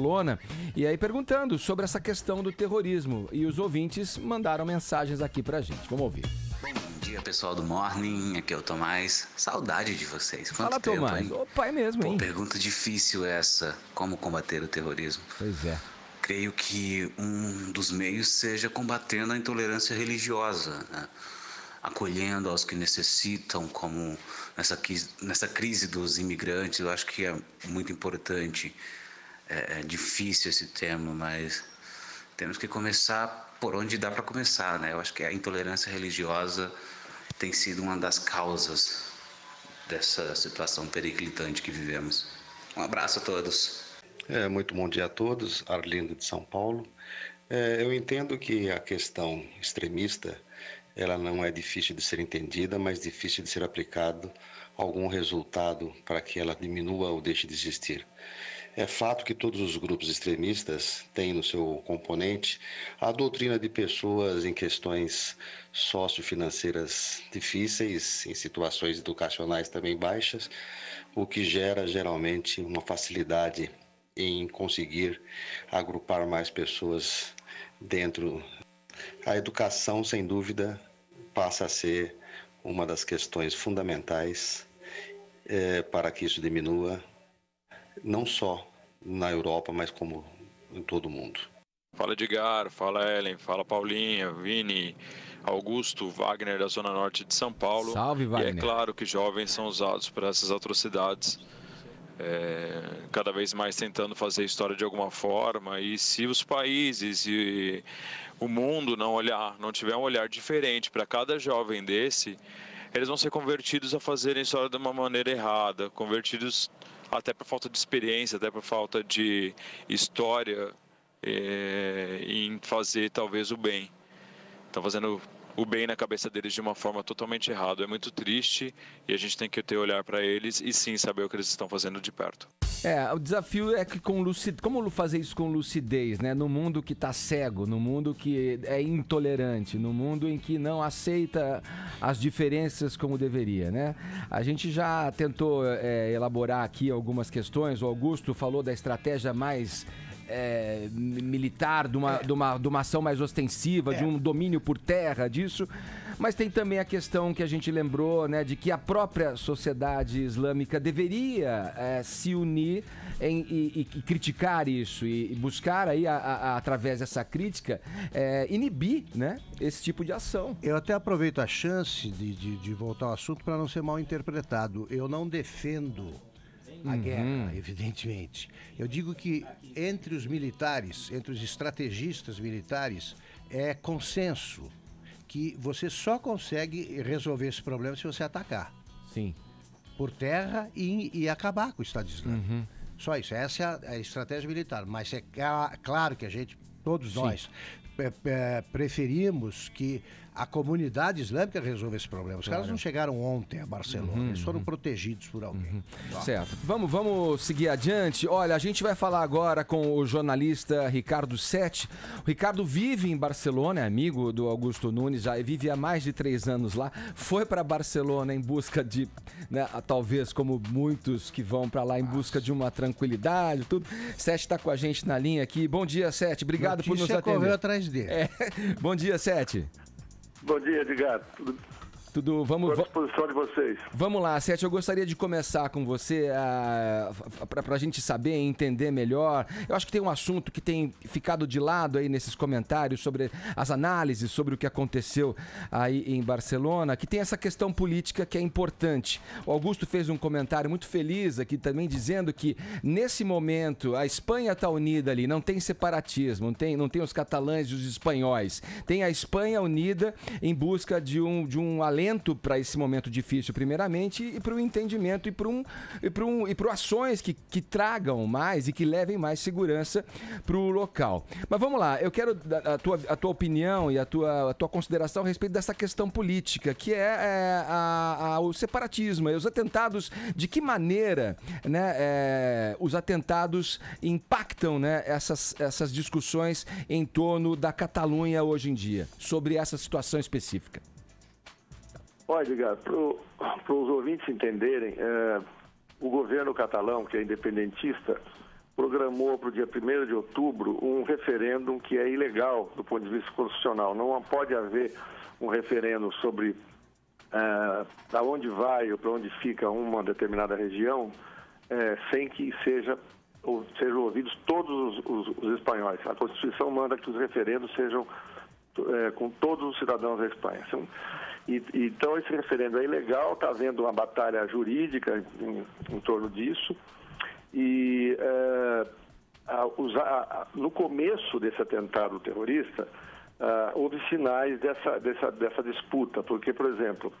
e aí perguntando sobre essa questão do terrorismo. E os ouvintes mandaram mensagens aqui pra gente. Vamos ouvir. Bom dia, pessoal do Morning. Aqui é o Tomás. Saudade de vocês. Quanto Fala, tempo, Tomás. hein? Opa, é mesmo, hein? Pergunta difícil essa. Como combater o terrorismo? Pois é. Creio que um dos meios seja combatendo a intolerância religiosa, né? Acolhendo aos que necessitam, como nessa crise dos imigrantes. Eu acho que é muito importante. É difícil esse tema, mas temos que começar por onde dá para começar, né? Eu acho que a intolerância religiosa tem sido uma das causas dessa situação periclitante que vivemos. Um abraço a todos. Muito bom dia a todos. Arlindo de São Paulo. Eu entendo que a questão extremista, ela não é difícil de ser entendida, mas difícil de ser aplicado algum resultado para que ela diminua ou deixe de existir. É fato que todos os grupos extremistas têm no seu componente a doutrina de pessoas em questões sociofinanceiras difíceis, em situações educacionais também baixas, o que gera geralmente uma facilidade em conseguir agrupar mais pessoas dentro. A educação, sem dúvida, passa a ser uma das questões fundamentais para que isso diminua, não só na Europa, mas como em todo o mundo. Fala Edgar, fala Ellen, fala Paulinha, Vini, Augusto, Wagner da Zona Norte de São Paulo. Salve, Wagner. E é claro que jovens são usados para essas atrocidades, cada vez mais tentando fazer história de alguma forma, e se os países e o mundo não tiver um olhar diferente para cada jovem desse, eles vão ser convertidos a fazerem história de uma maneira errada, convertidos até por falta de experiência, até por falta de história em fazer talvez o bem. Estão fazendo o bem na cabeça deles de uma forma totalmente errada. É muito triste e a gente tem que ter olhar para eles e sim saber o que eles estão fazendo de perto. O desafio é que como fazer isso com lucidez, né? No mundo que tá cego, no mundo que é intolerante, no mundo em que não aceita as diferenças como deveria, né? A gente já tentou elaborar aqui algumas questões. O Augusto falou da estratégia mais militar, de uma ação mais ostensiva, de um domínio por terra disso. Mas tem também a questão que a gente lembrou, né, de que a própria sociedade islâmica deveria se unir e criticar isso e buscar aí, através dessa crítica, inibir, né, esse tipo de ação. Eu até aproveito a chance de voltar ao assunto para não ser mal interpretado. Eu não defendo a guerra, evidentemente. Eu digo que entre os militares, entre os estrategistas militares, é consenso que você só consegue resolver esse problema se você atacar. Sim. Por terra e acabar com o Estado Islâmico. Só isso. Essa é a estratégia militar. Mas é claro que todos nós, preferimos que a comunidade islâmica resolva esse problema. Os caras não chegaram ontem a Barcelona, eles foram protegidos por alguém. Certo. Vamos seguir adiante. Olha, a gente vai falar agora com o jornalista Ricardo Sete. O Ricardo vive em Barcelona, é amigo do Augusto Nunes, já vive há mais de 3 anos lá. Foi para Barcelona em busca de, né, talvez como muitos que vão para lá em busca de uma tranquilidade, tudo. Sete está com a gente na linha aqui. Bom dia, Sete. Obrigado por nos atender. Correu atrás dele. Bom dia, Sete. Bom dia, Edgar. Tudo, vamos... Estou à disposição de vocês. Vamos lá, Sete, eu gostaria de começar com você para a gente saber e entender melhor. Eu acho que tem um assunto que tem ficado de lado aí nesses comentários sobre as análises, sobre o que aconteceu aí em Barcelona, que tem essa questão política que é importante. O Augusto fez um comentário muito feliz aqui também, dizendo que nesse momento a Espanha está unida ali, não tem separatismo, não tem os catalães e os espanhóis. Tem a Espanha unida em busca de um alento para esse momento difícil, primeiramente, e para o entendimento e para ações que tragam mais e que levem mais segurança para o local. Mas vamos lá, eu quero a tua opinião e a tua consideração a respeito dessa questão política, que é o separatismo, e os atentados, de que maneira, né, os atentados impactam, né, essas discussões em torno da Catalunha hoje em dia, sobre essa situação específica. Olha, Edgar, para os ouvintes entenderem, o governo catalão, que é independentista, programou para o dia 1º de outubro um referêndum que é ilegal do ponto de vista constitucional. Não pode haver um referendo sobre para onde vai ou para onde fica uma determinada região sem que sejam ouvidos todos os espanhóis. A Constituição manda que os referendos sejam com todos os cidadãos da Espanha. Então, esse referendo é ilegal, está havendo uma batalha jurídica em torno disso. E no começo desse atentado terrorista, houve sinais dessa disputa, porque, por exemplo,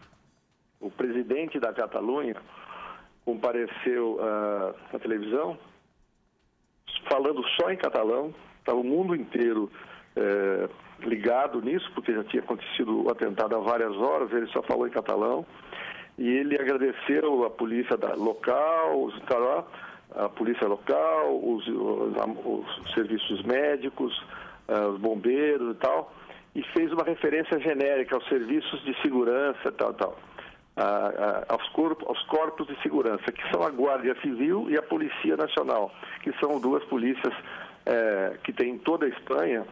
o presidente da Catalunha compareceu na televisão falando só em catalão, estava o mundo inteiro ligado nisso, porque já tinha acontecido o atentado há várias horas, ele só falou em catalão, e ele agradeceu a polícia local, a polícia local, os serviços médicos, os bombeiros e tal, e fez uma referência genérica aos serviços de segurança aos corpos de segurança, que são a Guarda Civil e a Polícia Nacional, que são duas polícias que tem em toda a Espanha,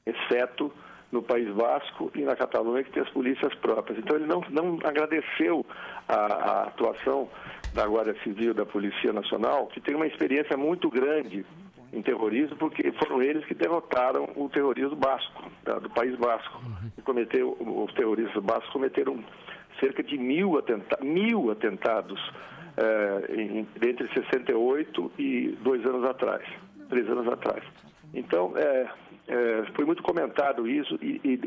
exceto no País Basco e na Catalunha, que tem as polícias próprias. Então ele não agradeceu a atuação da Guarda Civil e da Polícia Nacional, que tem uma experiência muito grande em terrorismo, porque foram eles que derrotaram o terrorismo basco, do País Basco. Os terroristas bascos cometeram cerca de 1.000 atentados entre 68 e 3 anos atrás. Então, foi muito comentado isso, e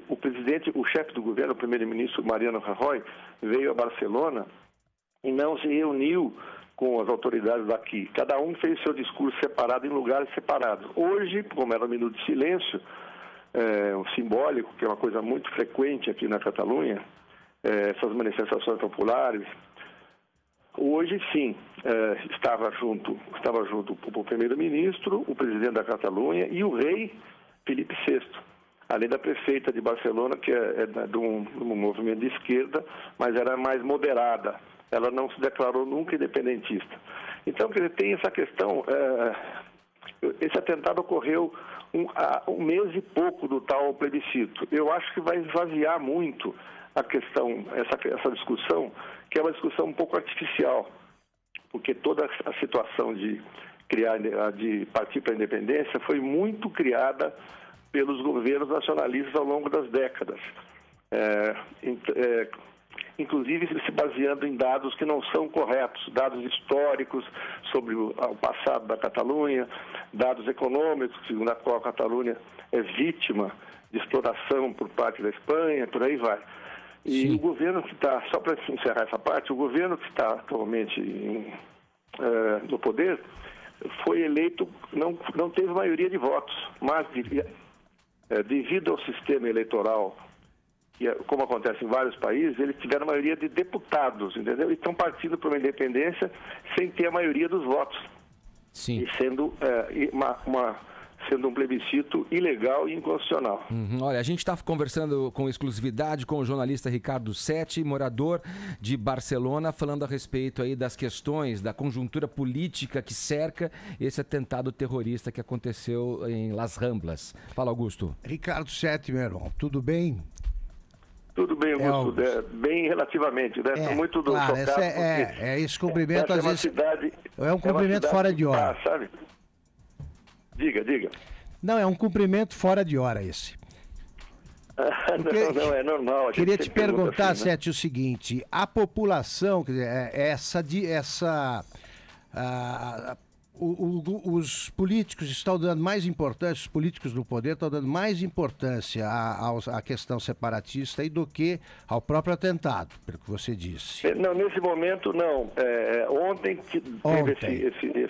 o chefe do governo, o primeiro-ministro Mariano Rajoy, veio a Barcelona e não se reuniu com as autoridades daqui. Cada um fez seu discurso separado em lugares separados. Hoje, como era um minuto de silêncio, um simbólico, que é uma coisa muito frequente aqui na Catalunha, essas manifestações populares, hoje sim, estava junto o primeiro-ministro, o presidente da Catalunha e o rei Felipe VI, além da prefeita de Barcelona, que é de um movimento de esquerda, mas era mais moderada. Ela não se declarou nunca independentista. Então, quer dizer, tem essa questão. Esse atentado ocorreu há um mês e pouco do tal plebiscito. Eu acho que vai esvaziar muito a questão, essa discussão, que é uma discussão um pouco artificial, porque toda a situação de partir para a independência foi muito criada pelos governos nacionalistas ao longo das décadas, inclusive se baseando em dados que não são corretos, dados históricos sobre o passado da Catalunha, dados econômicos, na qual a Catalunha é vítima de exploração por parte da Espanha, por aí vai. E o governo que está, só para encerrar essa parte, o governo que está atualmente no poder foi eleito, não teve maioria de votos, mas devido ao sistema eleitoral, como acontece em vários países, eles tiveram a maioria de deputados, entendeu? E estão partindo para uma independência sem ter a maioria dos votos. Sim. E sendo sendo um plebiscito ilegal e inconstitucional. Olha, a gente está conversando com exclusividade com o jornalista Ricardo Sete, morador de Barcelona, falando a respeito aí das questões, da conjuntura política que cerca esse atentado terrorista que aconteceu em Las Ramblas. Fala, Augusto. Ricardo Sete, meu irmão, tudo bem? Tudo bem, Augusto. Bem relativamente, né? Estou muito claro, chocado. Esse cumprimento, às vezes, é um cumprimento fora de hora. Sabe? Diga. Não, é um cumprimento fora de hora esse. Não, é normal. Queria te perguntar, assim, né? Sete, o seguinte: a população, quer dizer, os políticos estão dando mais importância, os políticos do poder estão dando mais importância à questão separatista do que ao próprio atentado, pelo que você disse. Não, nesse momento não. Ontem teve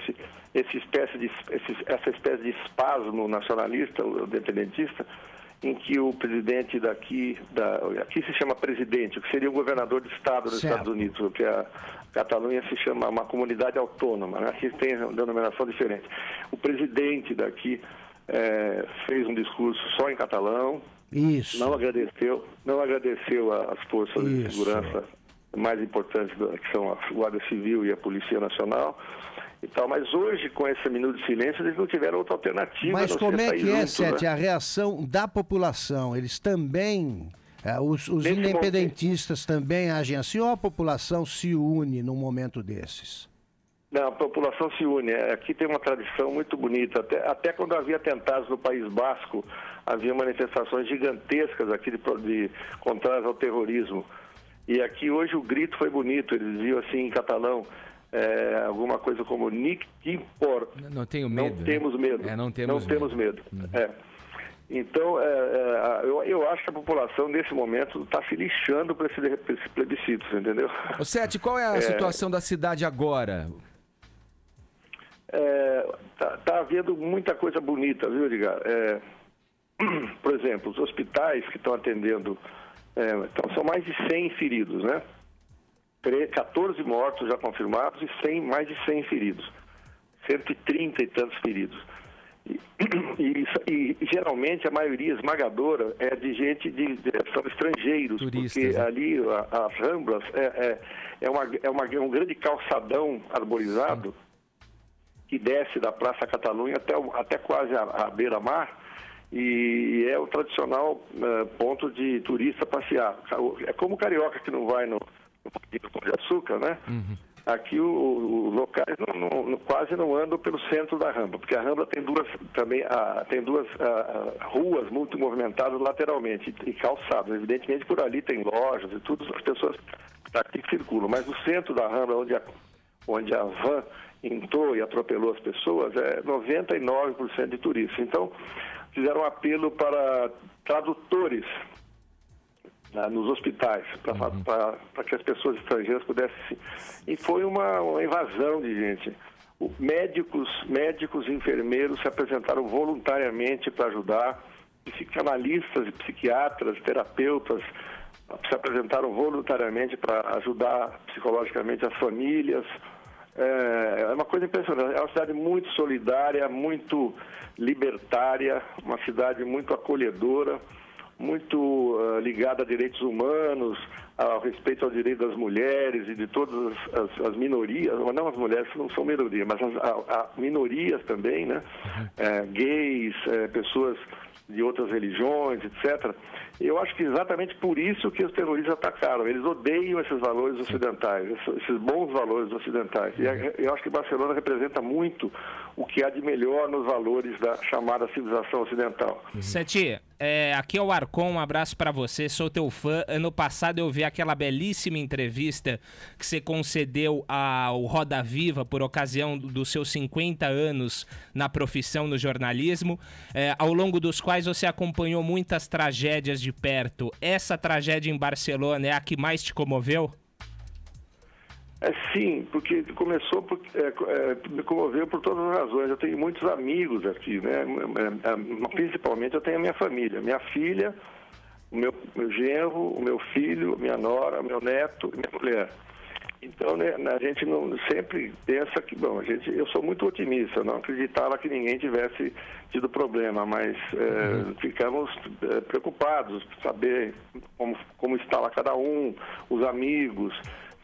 essa espécie de espasmo nacionalista, o independentista, em que o presidente aqui se chama presidente, o que seria o governador de estado dos Estados Unidos, porque a Catalunha se chama uma comunidade autônoma, né? Aqui tem denominação diferente. O presidente daqui fez um discurso só em catalão, não agradeceu às forças de segurança mais importantes, que são a Guarda Civil e a Polícia Nacional, e tal, mas hoje, com esse minuto de silêncio, eles não tiveram outra alternativa. Mas como é que é, Sete, a reação da população? Eles também, os independentistas também agem assim, ou a população se une num momento desses? Não, a população se une. Aqui tem uma tradição muito bonita. Até quando havia atentados no País Basco, havia manifestações gigantescas aqui contrárias ao terrorismo. E aqui hoje o grito foi bonito, eles diziam assim em catalão, alguma coisa como "Nic timpor". Não tenho medo. Não temos medo. Não temos medo. Então, eu acho que a população, nesse momento, está se lixando para esse plebiscito, entendeu? Ô Sete, qual é a situação da cidade agora? Tá havendo muita coisa bonita, viu, Edgar? Por exemplo, os hospitais que estão atendendo, são mais de 100 feridos, né? 14 mortos já confirmados e mais de 100 feridos. 130 e tantos feridos. E geralmente a maioria esmagadora é de gente são estrangeiros, turistas, porque ali as Ramblas é um grande calçadão arborizado que desce da Praça Catalunha até quase a beira-mar, e é o tradicional ponto de turista passear. É como o carioca que não vai no Pão de Açúcar, né? Uhum. Aqui os locais quase não andam pelo centro da Rambla, porque a Rambla tem duas ruas muito movimentadas lateralmente e calçadas. Evidentemente por ali tem lojas e tudo, as pessoas aqui circulam, mas no centro da Rambla, onde a van entrou e atropelou as pessoas, é 99% de turistas. Então fizeram um apelo para tradutores nos hospitais, para que as pessoas estrangeiras pudessem... E foi uma invasão de gente. Médicos e enfermeiros se apresentaram voluntariamente para ajudar, psicanalistas e psiquiatras, terapeutas se apresentaram voluntariamente para ajudar psicologicamente as famílias. É uma coisa impressionante. É uma cidade muito solidária, muito libertária, uma cidade muito acolhedora, muito ligada a direitos humanos, ao respeito ao direito das mulheres e de todas as minorias, não as mulheres não são minoria, mas as minorias também, né? Gays, pessoas de outras religiões, etc. Eu acho que exatamente por isso que os terroristas atacaram. Eles odeiam esses valores ocidentais, esses bons valores ocidentais. E eu acho que Barcelona representa muito o que há de melhor nos valores da chamada civilização ocidental. Sete, aqui é o Arcon, um abraço pra você, sou teu fã. Ano passado eu vi aquela belíssima entrevista que você concedeu ao Roda Viva por ocasião dos seus 50 anos na profissão no jornalismo, ao longo dos quais você acompanhou muitas tragédias de perto. Essa tragédia em Barcelona é a que mais te comoveu? Sim, porque me comoveu por todas as razões. Eu tenho muitos amigos aqui, né? Principalmente eu tenho a minha família. Minha filha, o meu genro, o meu filho, minha nora, meu neto e minha mulher. Então, né, a gente não sempre pensa que... Bom, eu sou muito otimista, não acreditava que ninguém tivesse tido problema, mas ficamos preocupados, saber como está lá cada um, os amigos,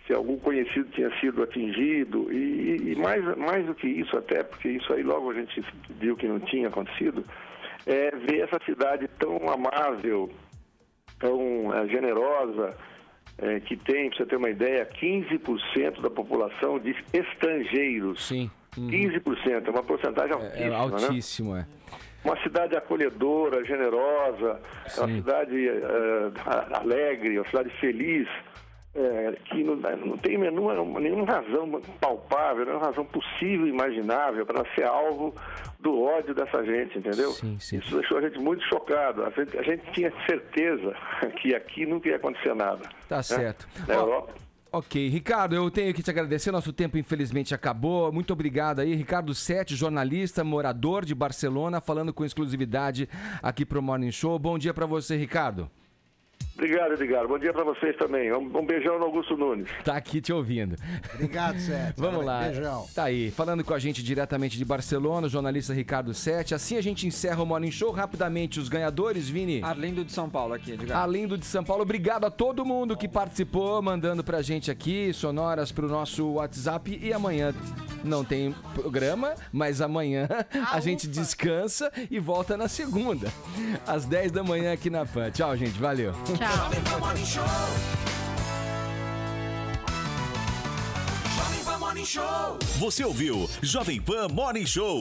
se algum conhecido tinha sido atingido, e mais do que isso até, porque isso aí logo a gente viu que não tinha acontecido, ver essa cidade tão amável, tão generosa, que tem, para você ter uma ideia, 15% da população de estrangeiros. Sim. 15%, é uma porcentagem altíssima, É altíssimo, né? Uma cidade acolhedora, generosa, uma cidade alegre, uma cidade feliz, que não tem nenhuma razão palpável, nenhuma razão possível, imaginável para ser alvo do ódio dessa gente, entendeu? Sim. Isso deixou a gente muito chocado. A gente tinha certeza que aqui nunca ia acontecer nada. Tá certo. Na Europa. Ok, Ricardo, eu tenho que te agradecer, nosso tempo infelizmente acabou. Muito obrigado aí, Ricardo Sete, jornalista, morador de Barcelona, falando com exclusividade aqui pro Morning Show. Bom dia pra você, Ricardo. Obrigado, Edgar. Bom dia para vocês também. Um beijão no Augusto Nunes. Tá aqui te ouvindo. Obrigado, Sete. Vamos lá. Beijão. Tá aí, falando com a gente diretamente de Barcelona, o jornalista Ricardo Sete. Assim a gente encerra o Morning Show. Rapidamente, os ganhadores, Vini. Arlindo de São Paulo aqui, Edgar. Arlindo de São Paulo. Obrigado a todo mundo que participou, mandando pra gente aqui sonoras pro nosso WhatsApp. E amanhã não tem programa, mas amanhã a gente descansa e volta na segunda, às 10 da manhã aqui na PAN. Tchau, gente. Valeu. Tchau. Jovem Pan Morning Show. Jovem Pan Morning Show. Você ouviu Jovem Pan Morning Show.